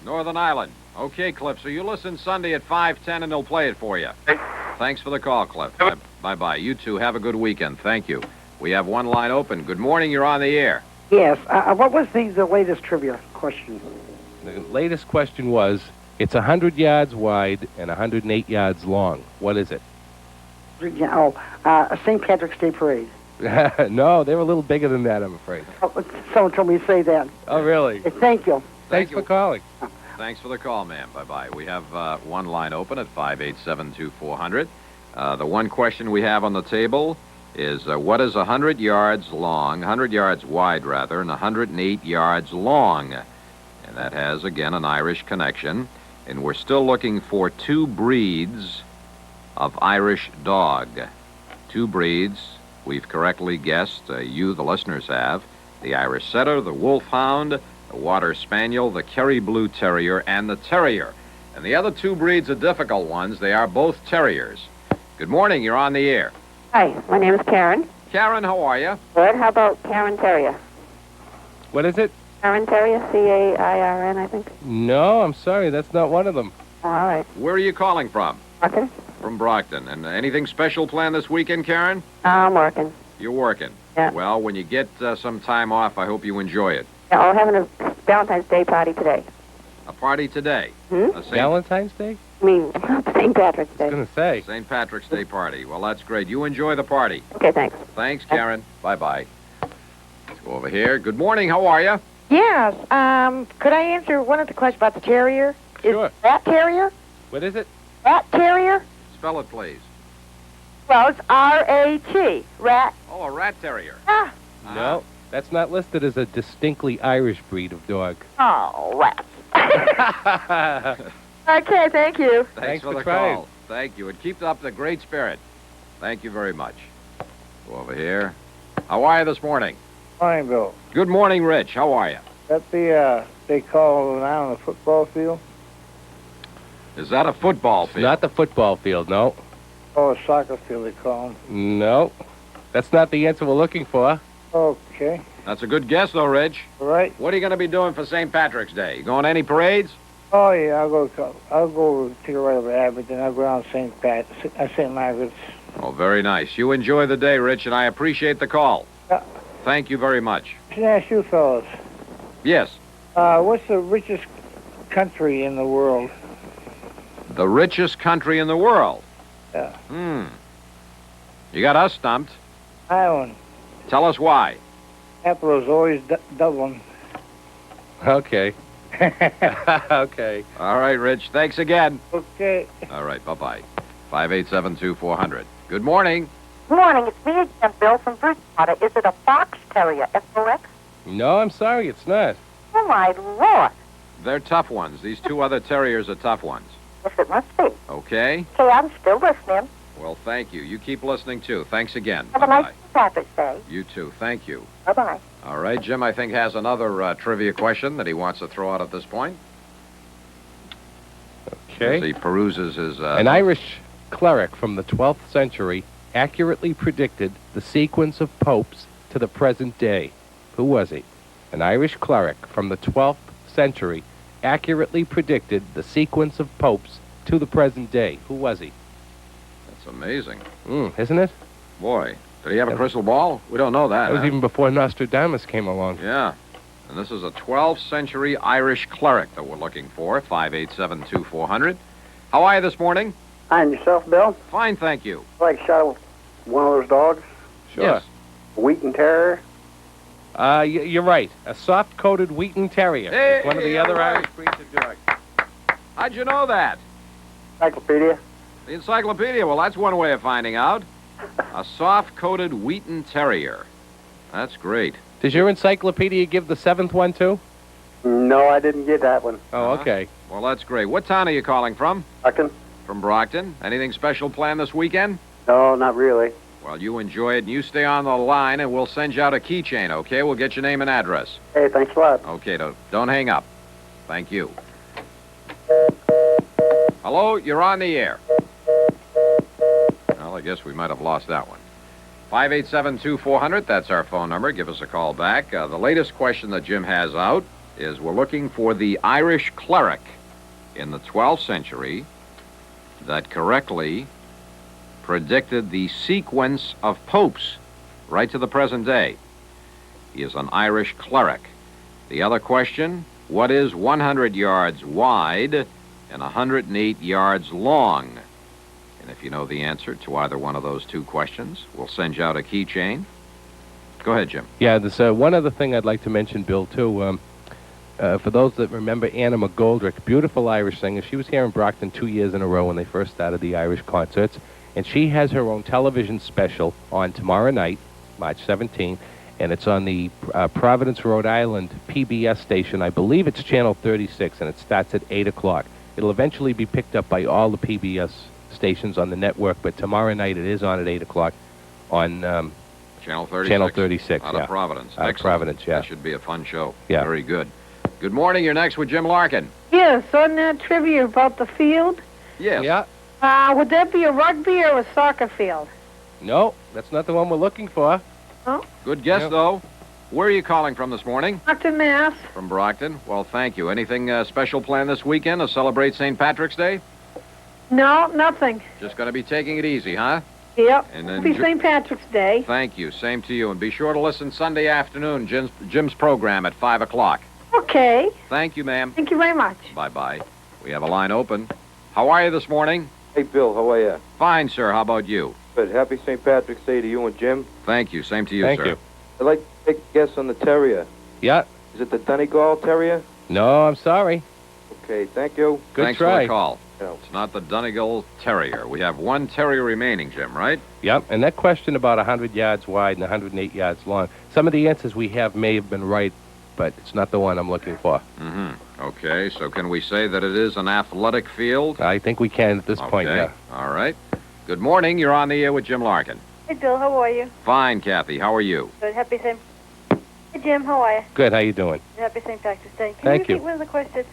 Northern Ireland. Okay, Cliff, so you listen Sunday at 5:10 and they'll play it for you. Hey. Thanks for the call, Cliff. Bye-bye. You two have a good weekend. Thank you. We have one line open. Good morning. You're on the air. Yes. What was the latest trivia question? The latest question was, it's 100 yards wide and 108 yards long. What is it? A St. Patrick's Day Parade. No, they're a little bigger than that, I'm afraid. Oh, someone told me to say that. Oh, really? Thank you. Thanks for calling. Thanks for the call, ma'am. Bye-bye. We have one line open at 587-2400. The one question we have on the table is what is 100 yards long, 100 yards wide, rather, and 108 yards long? And that has, again, an Irish connection. And we're still looking for two breeds of Irish dog. Two breeds. We've correctly guessed, you, the listeners, have. The Irish Setter, the Wolfhound, the Water Spaniel, the Kerry Blue Terrier, and the Terrier. And the other two breeds are difficult ones. They are both terriers. Good morning. You're on the air. Hi, my name is Karen. Karen, how are you? Good. How about Karen Terrier? What is it? Karen Terrier, C-A-I-R-N, I think. No, I'm sorry. That's not one of them. Oh, all right. Where are you calling from? Brockton. From Brockton. And anything special planned this weekend, Karen? I'm working. You're working? Yeah. Well, when you get some time off, I hope you enjoy it. Yeah, I'm having a Valentine's Day party today. A party today? Valentine's Day? I mean, St. Patrick's Day. I was going to say. St. Patrick's Day party. Well, that's great. You enjoy the party. Okay, thanks. Thanks, Karen. Bye-bye. Go over here. Good morning. How are you? Yes. Could I answer one of the questions about the terrier? Sure. Is rat terrier? What is it? Rat terrier? Spell it, please. Well, it's R-A-T. Rat. Oh, a rat terrier. Ah. No, that's not listed as a distinctly Irish breed of dog. Oh, rats. Okay, thank you. Thanks for the trying. call. Thank you. And keep up the great spirit. Thank you very much. Go over here. How are you this morning? Morning, Bill. Good morning, Rich. How are you? That the they call now on the football field? Is that a football field? Not the football field, no. Oh, a soccer field they call them. No. That's not the answer we're looking for. Okay. That's a good guess, though, Rich. All right. What are you going to be doing for St. Patrick's Day? You going to any parades? Oh yeah, I'll go take a ride over Abington. I'll go down St. Margaret's. Oh, very nice. You enjoy the day, Rich, and I appreciate the call. Yeah. Thank you very much. Can I ask you fellas? Yes. What's the richest country in the world? The richest country in the world? Yeah. You got us stumped. Ireland. Tell us why. Capital is always Dublin. Okay. Okay. All right, Rich. Thanks again. Okay. All right. Bye-bye. 587-2400. Good morning. Good morning. It's me again, Bill from Bridgewater. Is it a fox terrier, F-O-X? No, I'm sorry, it's not. Oh, my Lord. They're tough ones. These two other terriers are tough ones. Yes, it must be. Okay? Okay, I'm still listening. Well, thank you. You keep listening, too. Thanks again. Have a nice Patrick's Day. You, too. Thank you. Bye-bye. All right. Jim, I think, has another trivia question that he wants to throw out at this point. Okay. As he peruses his... An Irish cleric from the 12th century accurately predicted the sequence of popes to the present day. Who was he? An Irish cleric from the 12th century accurately predicted the sequence of popes to the present day. Who was he? That's amazing. Isn't it? Boy, did he have a crystal ball? We don't know that. That was even before Nostradamus came along. Yeah. And this is a 12th century Irish cleric that we're looking for. 587-2400. How are you this morning? And yourself, Bill? Fine, thank you. Like shot with one of those dogs? Sure. Yes. Wheaten Terrier? You're right. A soft-coated Wheaten Terrier. Hey, It's one of the other Irish breeds of dog. How'd you know that? Encyclopedia. The encyclopedia. Well, that's one way of finding out. A soft-coated Wheaten Terrier. That's great. Does your encyclopedia give the seventh one, too? No, I didn't get that one. Oh, okay. Well, that's great. What town are you calling from? Larkin. From Brockton. Anything special planned this weekend? No, not really. Well, you enjoy it, and you stay on the line, and we'll send you out a keychain, okay? We'll get your name and address. Hey, thanks a lot. Okay, don't hang up. Thank you. Hello, you're on the air. Well, I guess we might have lost that one. 587-2400, that's our phone number. Give us a call back. The latest question that Jim has out is we're looking for the Irish cleric in the 12th century that correctly predicted the sequence of popes right to the present day. He is an Irish cleric. The other question, what is 100 yards wide and 108 yards long? And if you know the answer to either one of those two questions, we'll send you out a keychain. Go ahead, Jim. Yeah, there's one other thing I'd like to mention, Bill, too. For those that remember Anna McGoldrick, beautiful Irish singer. She was here in Brockton 2 years in a row when they first started the Irish concerts. And she has her own television special on tomorrow night, March 17th, and it's on the Providence, Rhode Island PBS station. I believe it's Channel 36, and it starts at 8 o'clock. It'll eventually be picked up by all the PBS stations on the network, but tomorrow night it is on at 8 o'clock on Channel 36. Channel 36, Out of Providence. Out of Excellent. Providence, yeah. That should be a fun show. Yeah. Very good. Good morning. You're next with Jim Larkin. Yes, on that trivia about the field, Yes. Yeah. would that be a rugby or a soccer field? No, that's not the one we're looking for. Oh, Good guess, Yep. though. Where are you calling from this morning? Brockton, Mass. From Brockton. Well, thank you. Anything special planned this weekend to celebrate St. Patrick's Day? No, nothing. Just going to be taking it easy, huh? Yep. And then It'll be St. Patrick's Day. Thank you. Same to you. And be sure to listen Sunday afternoon, Jim's program at 5 o'clock. Okay. Thank you, ma'am. Thank you very much. Bye-bye. We have a line open. How are you this morning? Hey, Bill, how are you? Fine, sir. How about you? Good. Happy St. Patrick's Day to you and Jim. Thank you. Same to you, Thank sir. you. I'd like to take a guess on the terrier. Yeah. Is it the Donegal Terrier? No, I'm sorry. Okay, thank you. Thanks for the call. It's not the Donegal Terrier. We have one terrier remaining, Jim, right? Yep, and that question about 100 yards wide and 108 yards long, some of the answers we have may have been right, but it's not the one I'm looking for. Mm-hmm. Okay, so can we say that it is an athletic field? I think we can at this point, yeah. All right. Good morning. You're on the air with Jim Larkin. Hey, Bill, how are you? Fine, Kathy. How are you? Good. Happy St. Hey, Jim, how are you? Good. How you doing? Happy St. Patrick's Day. Thank you you. repeat one of the questions?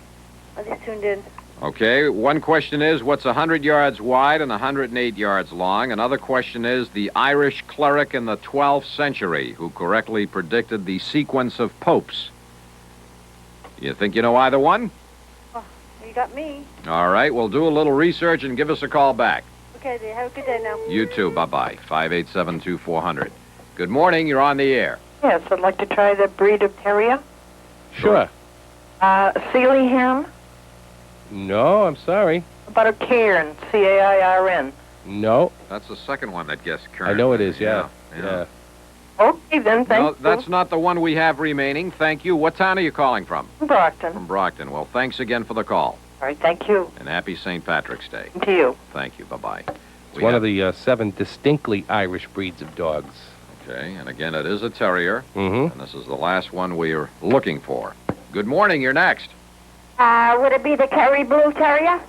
I just tuned in. Okay, one question is, what's 100 yards wide and 108 yards long? Another question is, the Irish cleric in the 12th century who correctly predicted the sequence of popes. You think you know either one? Oh, you got me. All right, we'll do a little research and give us a call back. Okay, dear. Have a good day now. You too. Bye-bye. 587-2400. Good morning. You're on the air. Yes, I'd like to try the breed of terrier. Sure. Sealyham. No, I'm sorry. About a Cairn, C-A-I-R-N. No. That's the second one that guessed current. I know it is, yeah. Okay, then, thank you. That's not the one we have remaining. Thank you. What town are you calling from? Brockton. From Brockton. Well, thanks again for the call. All right, thank you. And happy St. Patrick's Day. To you. Thank you. Bye-bye. It's one of the 7 distinctly Irish breeds of dogs. Okay, and again, it is a terrier. Mm-hmm. And this is the last one we are looking for. Good morning. You're next. Would it be the Kerry Blue Terrier?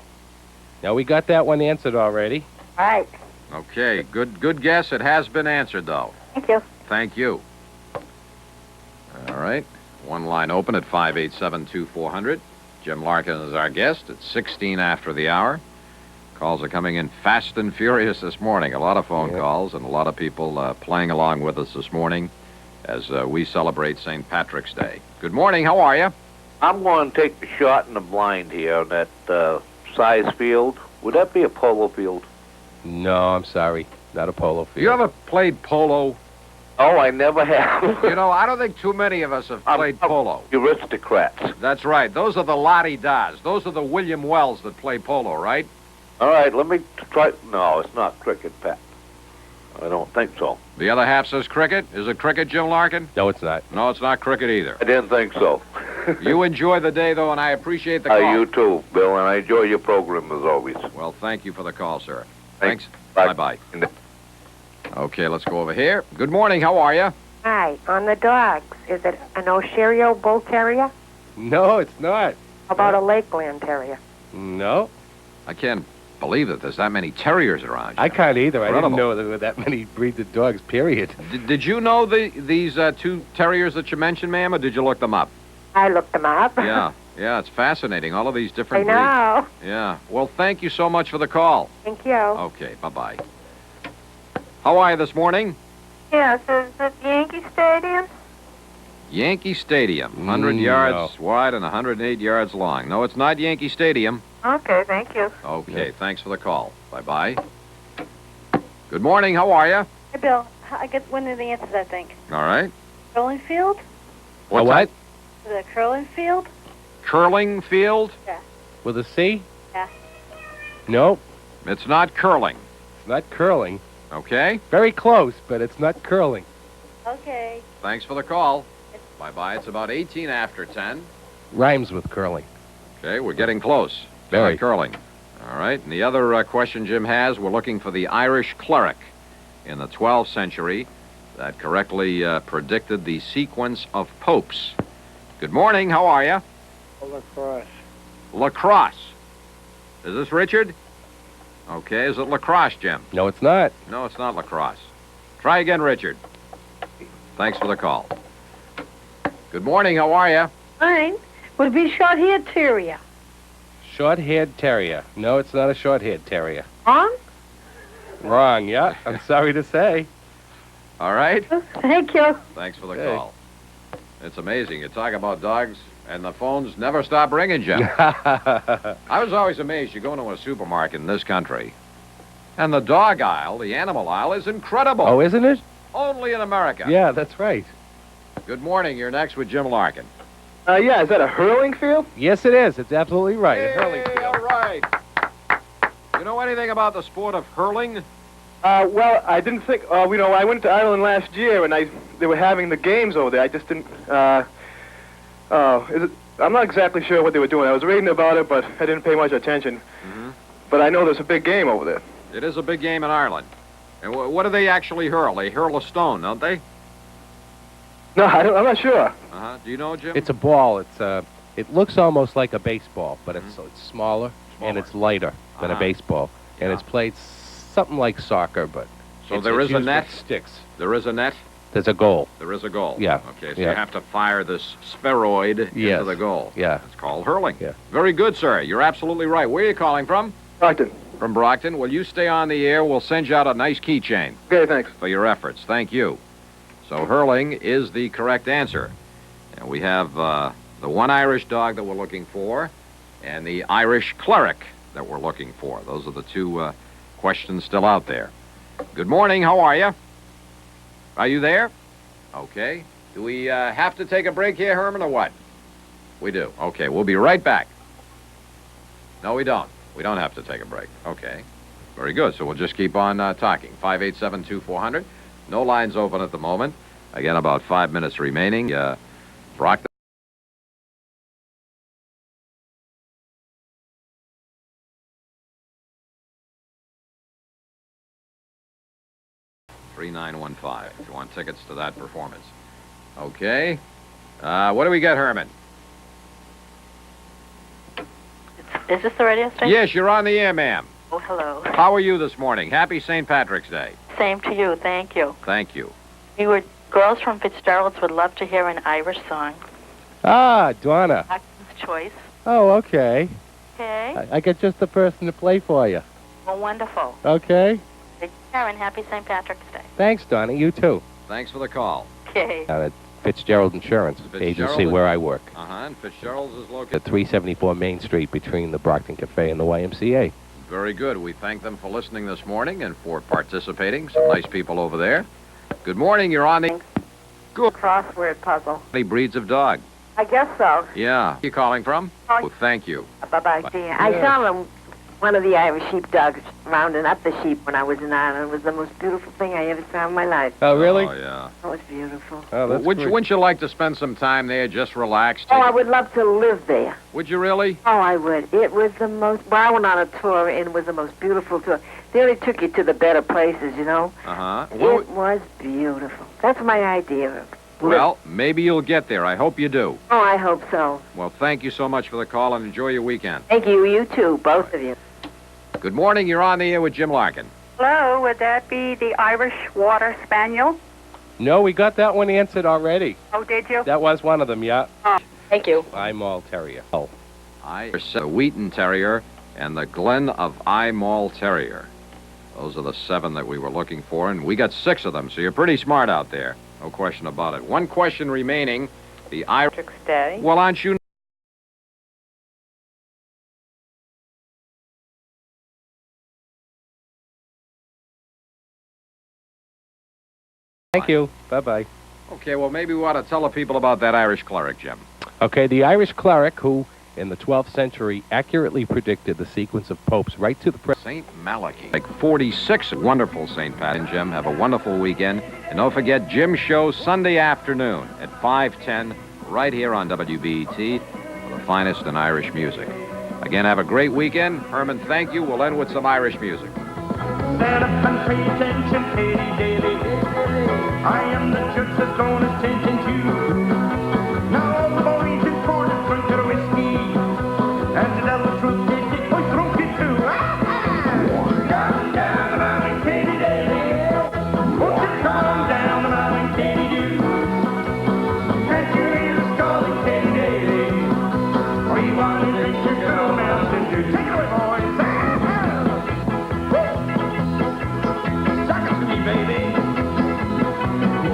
Now, we got that one answered already. All right. Okay, good guess. It has been answered, though. Thank you. Thank you. All right. One line open at 587-2400. Jim Larkin is our guest. It's 16 after the hour. Calls are coming in fast and furious this morning. A lot of phone calls and a lot of people playing along with us this morning as we celebrate St. Patrick's Day. Good morning. How are you? I'm going to take the shot in the blind here on that size field. Would that be a polo field? No, I'm sorry. Not a polo field. You ever played polo? Oh, I never have. You know, I don't think too many of us have played polo. Aristocrats. That's right. Those are the la-di-das. Those are the William Wells that play polo, right? All right, let me try. No, it's not cricket, Pat. I don't think so. The other half says cricket. Is it cricket, Jim Larkin? No, it's not. No, it's not cricket either. I didn't think so. You enjoy the day, though, and I appreciate the call. You too, Bill, and I enjoy your program as always. Well, thank you for the call, sir. Thanks. Bye. Bye-bye. Okay, let's go over here. Good morning. How are you? Hi. On the dogs, is it an Ontario Bull Terrier? No, it's not. How about a Lakeland Terrier? No. I can't believe that there's that many terriers around. I can't either. Incredible. I didn't know there were that many breeds of dogs, period. Did you know these two terriers that you mentioned, ma'am, or did you look them up? I looked them up. Yeah, it's fascinating. All of these different I know. breeds. Yeah. Well, thank you so much for the call. Thank you. Okay, bye-bye. How are you this morning? Yes, is it Yankee Stadium? Yankee Stadium, 100 yards wide and 108 yards long. No, it's not Yankee Stadium. Okay, thank you. Okay, thanks for the call. Bye-bye. Good morning. How are you? Hey, Bill, I get one of the answers, I think. All right. Curling field? What? Is it a curling field? Curling field? Yeah. With a C? Yeah. Nope. It's not curling. It's not curling. Okay. Very close, but it's not curling. Okay. Thanks for the call. Bye-bye. It's about 18 after 10. Rhymes with curling. Okay, we're getting close. Very. Curling. All right. And the other question Jim has, we're looking for the Irish cleric in the 12th century that correctly predicted the sequence of popes. Good morning. How are you? Lacrosse. Lacrosse. Is this Richard? Okay. Is it lacrosse, Jim? No, it's not. No, it's not lacrosse. Try again, Richard. Thanks for the call. Good morning. How are you? Fine. Would it be short-haired terrier? Short-haired terrier. No, it's not a short-haired terrier. Wrong? Wrong, yeah. I'm sorry to say. All right. Thank you. Thanks for the call. It's amazing. You talk about dogs, and the phones never stop ringing, Jim. I was always amazed. You go into a supermarket in this country, and the dog aisle, the animal aisle, is incredible. Oh, isn't it? Only in America. Yeah, that's right. Good morning. You're next with Jim Larkin. Yeah, is that a hurling field? Yes, it is. It's absolutely right. A hurling Hey, field. all right. You know anything about the sport of hurling? Well, I didn't think. I went to Ireland last year, and they were having the games over there. I just didn't. I'm not exactly sure what they were doing. I was reading about it, but I didn't pay much attention. Mm-hmm. But I know there's a big game over there. It is a big game in Ireland. And what do they actually hurl? They hurl a stone, don't they? No, I'm not sure. Uh-huh. Do you know, Jim? It's a ball. It looks almost like a baseball, but it's smaller and it's lighter than a baseball. And it's played something like soccer, but so there is a net? Sticks. There is a net? There's a goal. There is a goal. Yeah. Okay, so you have to fire this spheroid into the goal. Yeah. It's called hurling. Yeah. Very good, sir. You're absolutely right. Where are you calling from? Brockton. From Brockton. Will you stay on the air? We'll send you out a nice keychain. Okay, thanks. For your efforts. Thank you. So hurling is the correct answer. And we have the one Irish dog that we're looking for and the Irish cleric that we're looking for. Those are the two questions still out there. Good morning. How are you? Are you there? Okay. Do we have to take a break here, Herman, or what? We do. Okay, we'll be right back. No, we don't. We don't have to take a break. Okay. Very good. So we'll just keep on talking. 587-2400. No lines open at the moment. Again, about 5 minutes remaining. Brockton. $3915 if you want tickets to that performance. Okay. What do we get, Herman? Is this the radio station? Yes, you're on the air, ma'am. Oh, hello. How are you this morning? Happy St. Patrick's Day. Same to you. Thank you. Thank you. Girls from Fitzgerald's would love to hear an Irish song. Ah, Donna. Acton's choice. Oh, okay. Okay. I get just the person to play for you. Well, wonderful. Okay. Take care and happy St. Patrick's Day. Thanks, Donna. You too. Thanks for the call. Okay. At Fitzgerald Insurance Agency where I work. Uh-huh, and Fitzgerald's is located at 374 Main Street between the Brockton Cafe and the YMCA. Very good. We thank them for listening this morning and for participating. Some nice people over there. Good morning. You're on the... Good. Crossword puzzle. Many breeds of dog? I guess so. Yeah. Where are you calling from? Oh, thank you. Bye-bye. I saw one of the Irish sheepdogs rounding up the sheep when I was in Ireland. It was the most beautiful thing I ever saw in my life. Oh, really? Oh, yeah. It was beautiful. Oh, that's wouldn't you like to spend some time there, just relax? I would love to live there. Would you really? Oh, I would. It was the most... Well, I went on a tour, and it was the most beautiful tour. They only took you to the better places, you know? Uh-huh. It was beautiful. That's my idea of it. Well, maybe you'll get there. I hope you do. Oh, I hope so. Well, thank you so much for the call, and enjoy your weekend. Thank you. You too, both of you. Good morning. You're on the air with Jim Larkin. Hello, would that be the Irish Water Spaniel? No, we got that one answered already. Oh, did you? That was one of them, yeah. Oh, thank you. Eyemall Terrier. Oh. The Wheaton Terrier and the Glen of Eyemall Terrier. Those are the 7 that we were looking for, and we got 6 of them, so you're pretty smart out there. No question about it. One question remaining. The Irish Day. Well, aren't you... Thank you. Bye-bye. Okay, well, maybe we ought to tell the people about that Irish cleric, Jim. Okay, the Irish cleric who, in the 12th century, accurately predicted the sequence of popes right to the present. St. Malachy. Like 46 wonderful St. Pat and Jim. Have a wonderful weekend. And don't forget Jim's show Sunday afternoon at 5:10 right here on WBET for the finest in Irish music. Again, have a great weekend. Herman, thank you. We'll end with some Irish music. Stand up and pay attention, Katie Daly. I am the church that's going to attention to. Now all the boys in court have drunk their whiskey, and to tell the truth, they was drunk it too. Down, down the mountain, Katie Daly. Won't you come down the mountain, Katie do? Can't you hear the sculling, Katie Daly? Or you want to drink your girl Mountain Dew? Take it away, boys. Suck it to me, baby.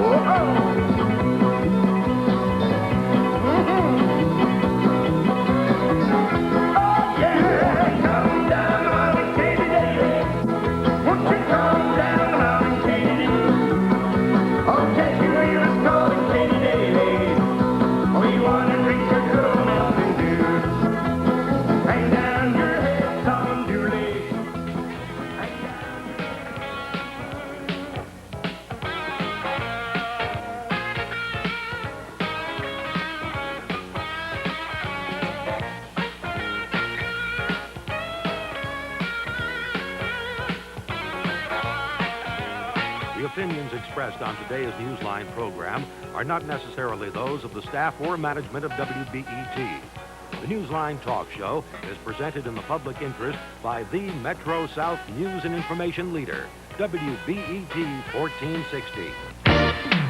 Whoa. The opinions expressed on today's Newsline program are not necessarily those of the staff or management of WBET. The Newsline Talk Show is presented in the public interest by the Metro South News and Information Leader, WBET 1460.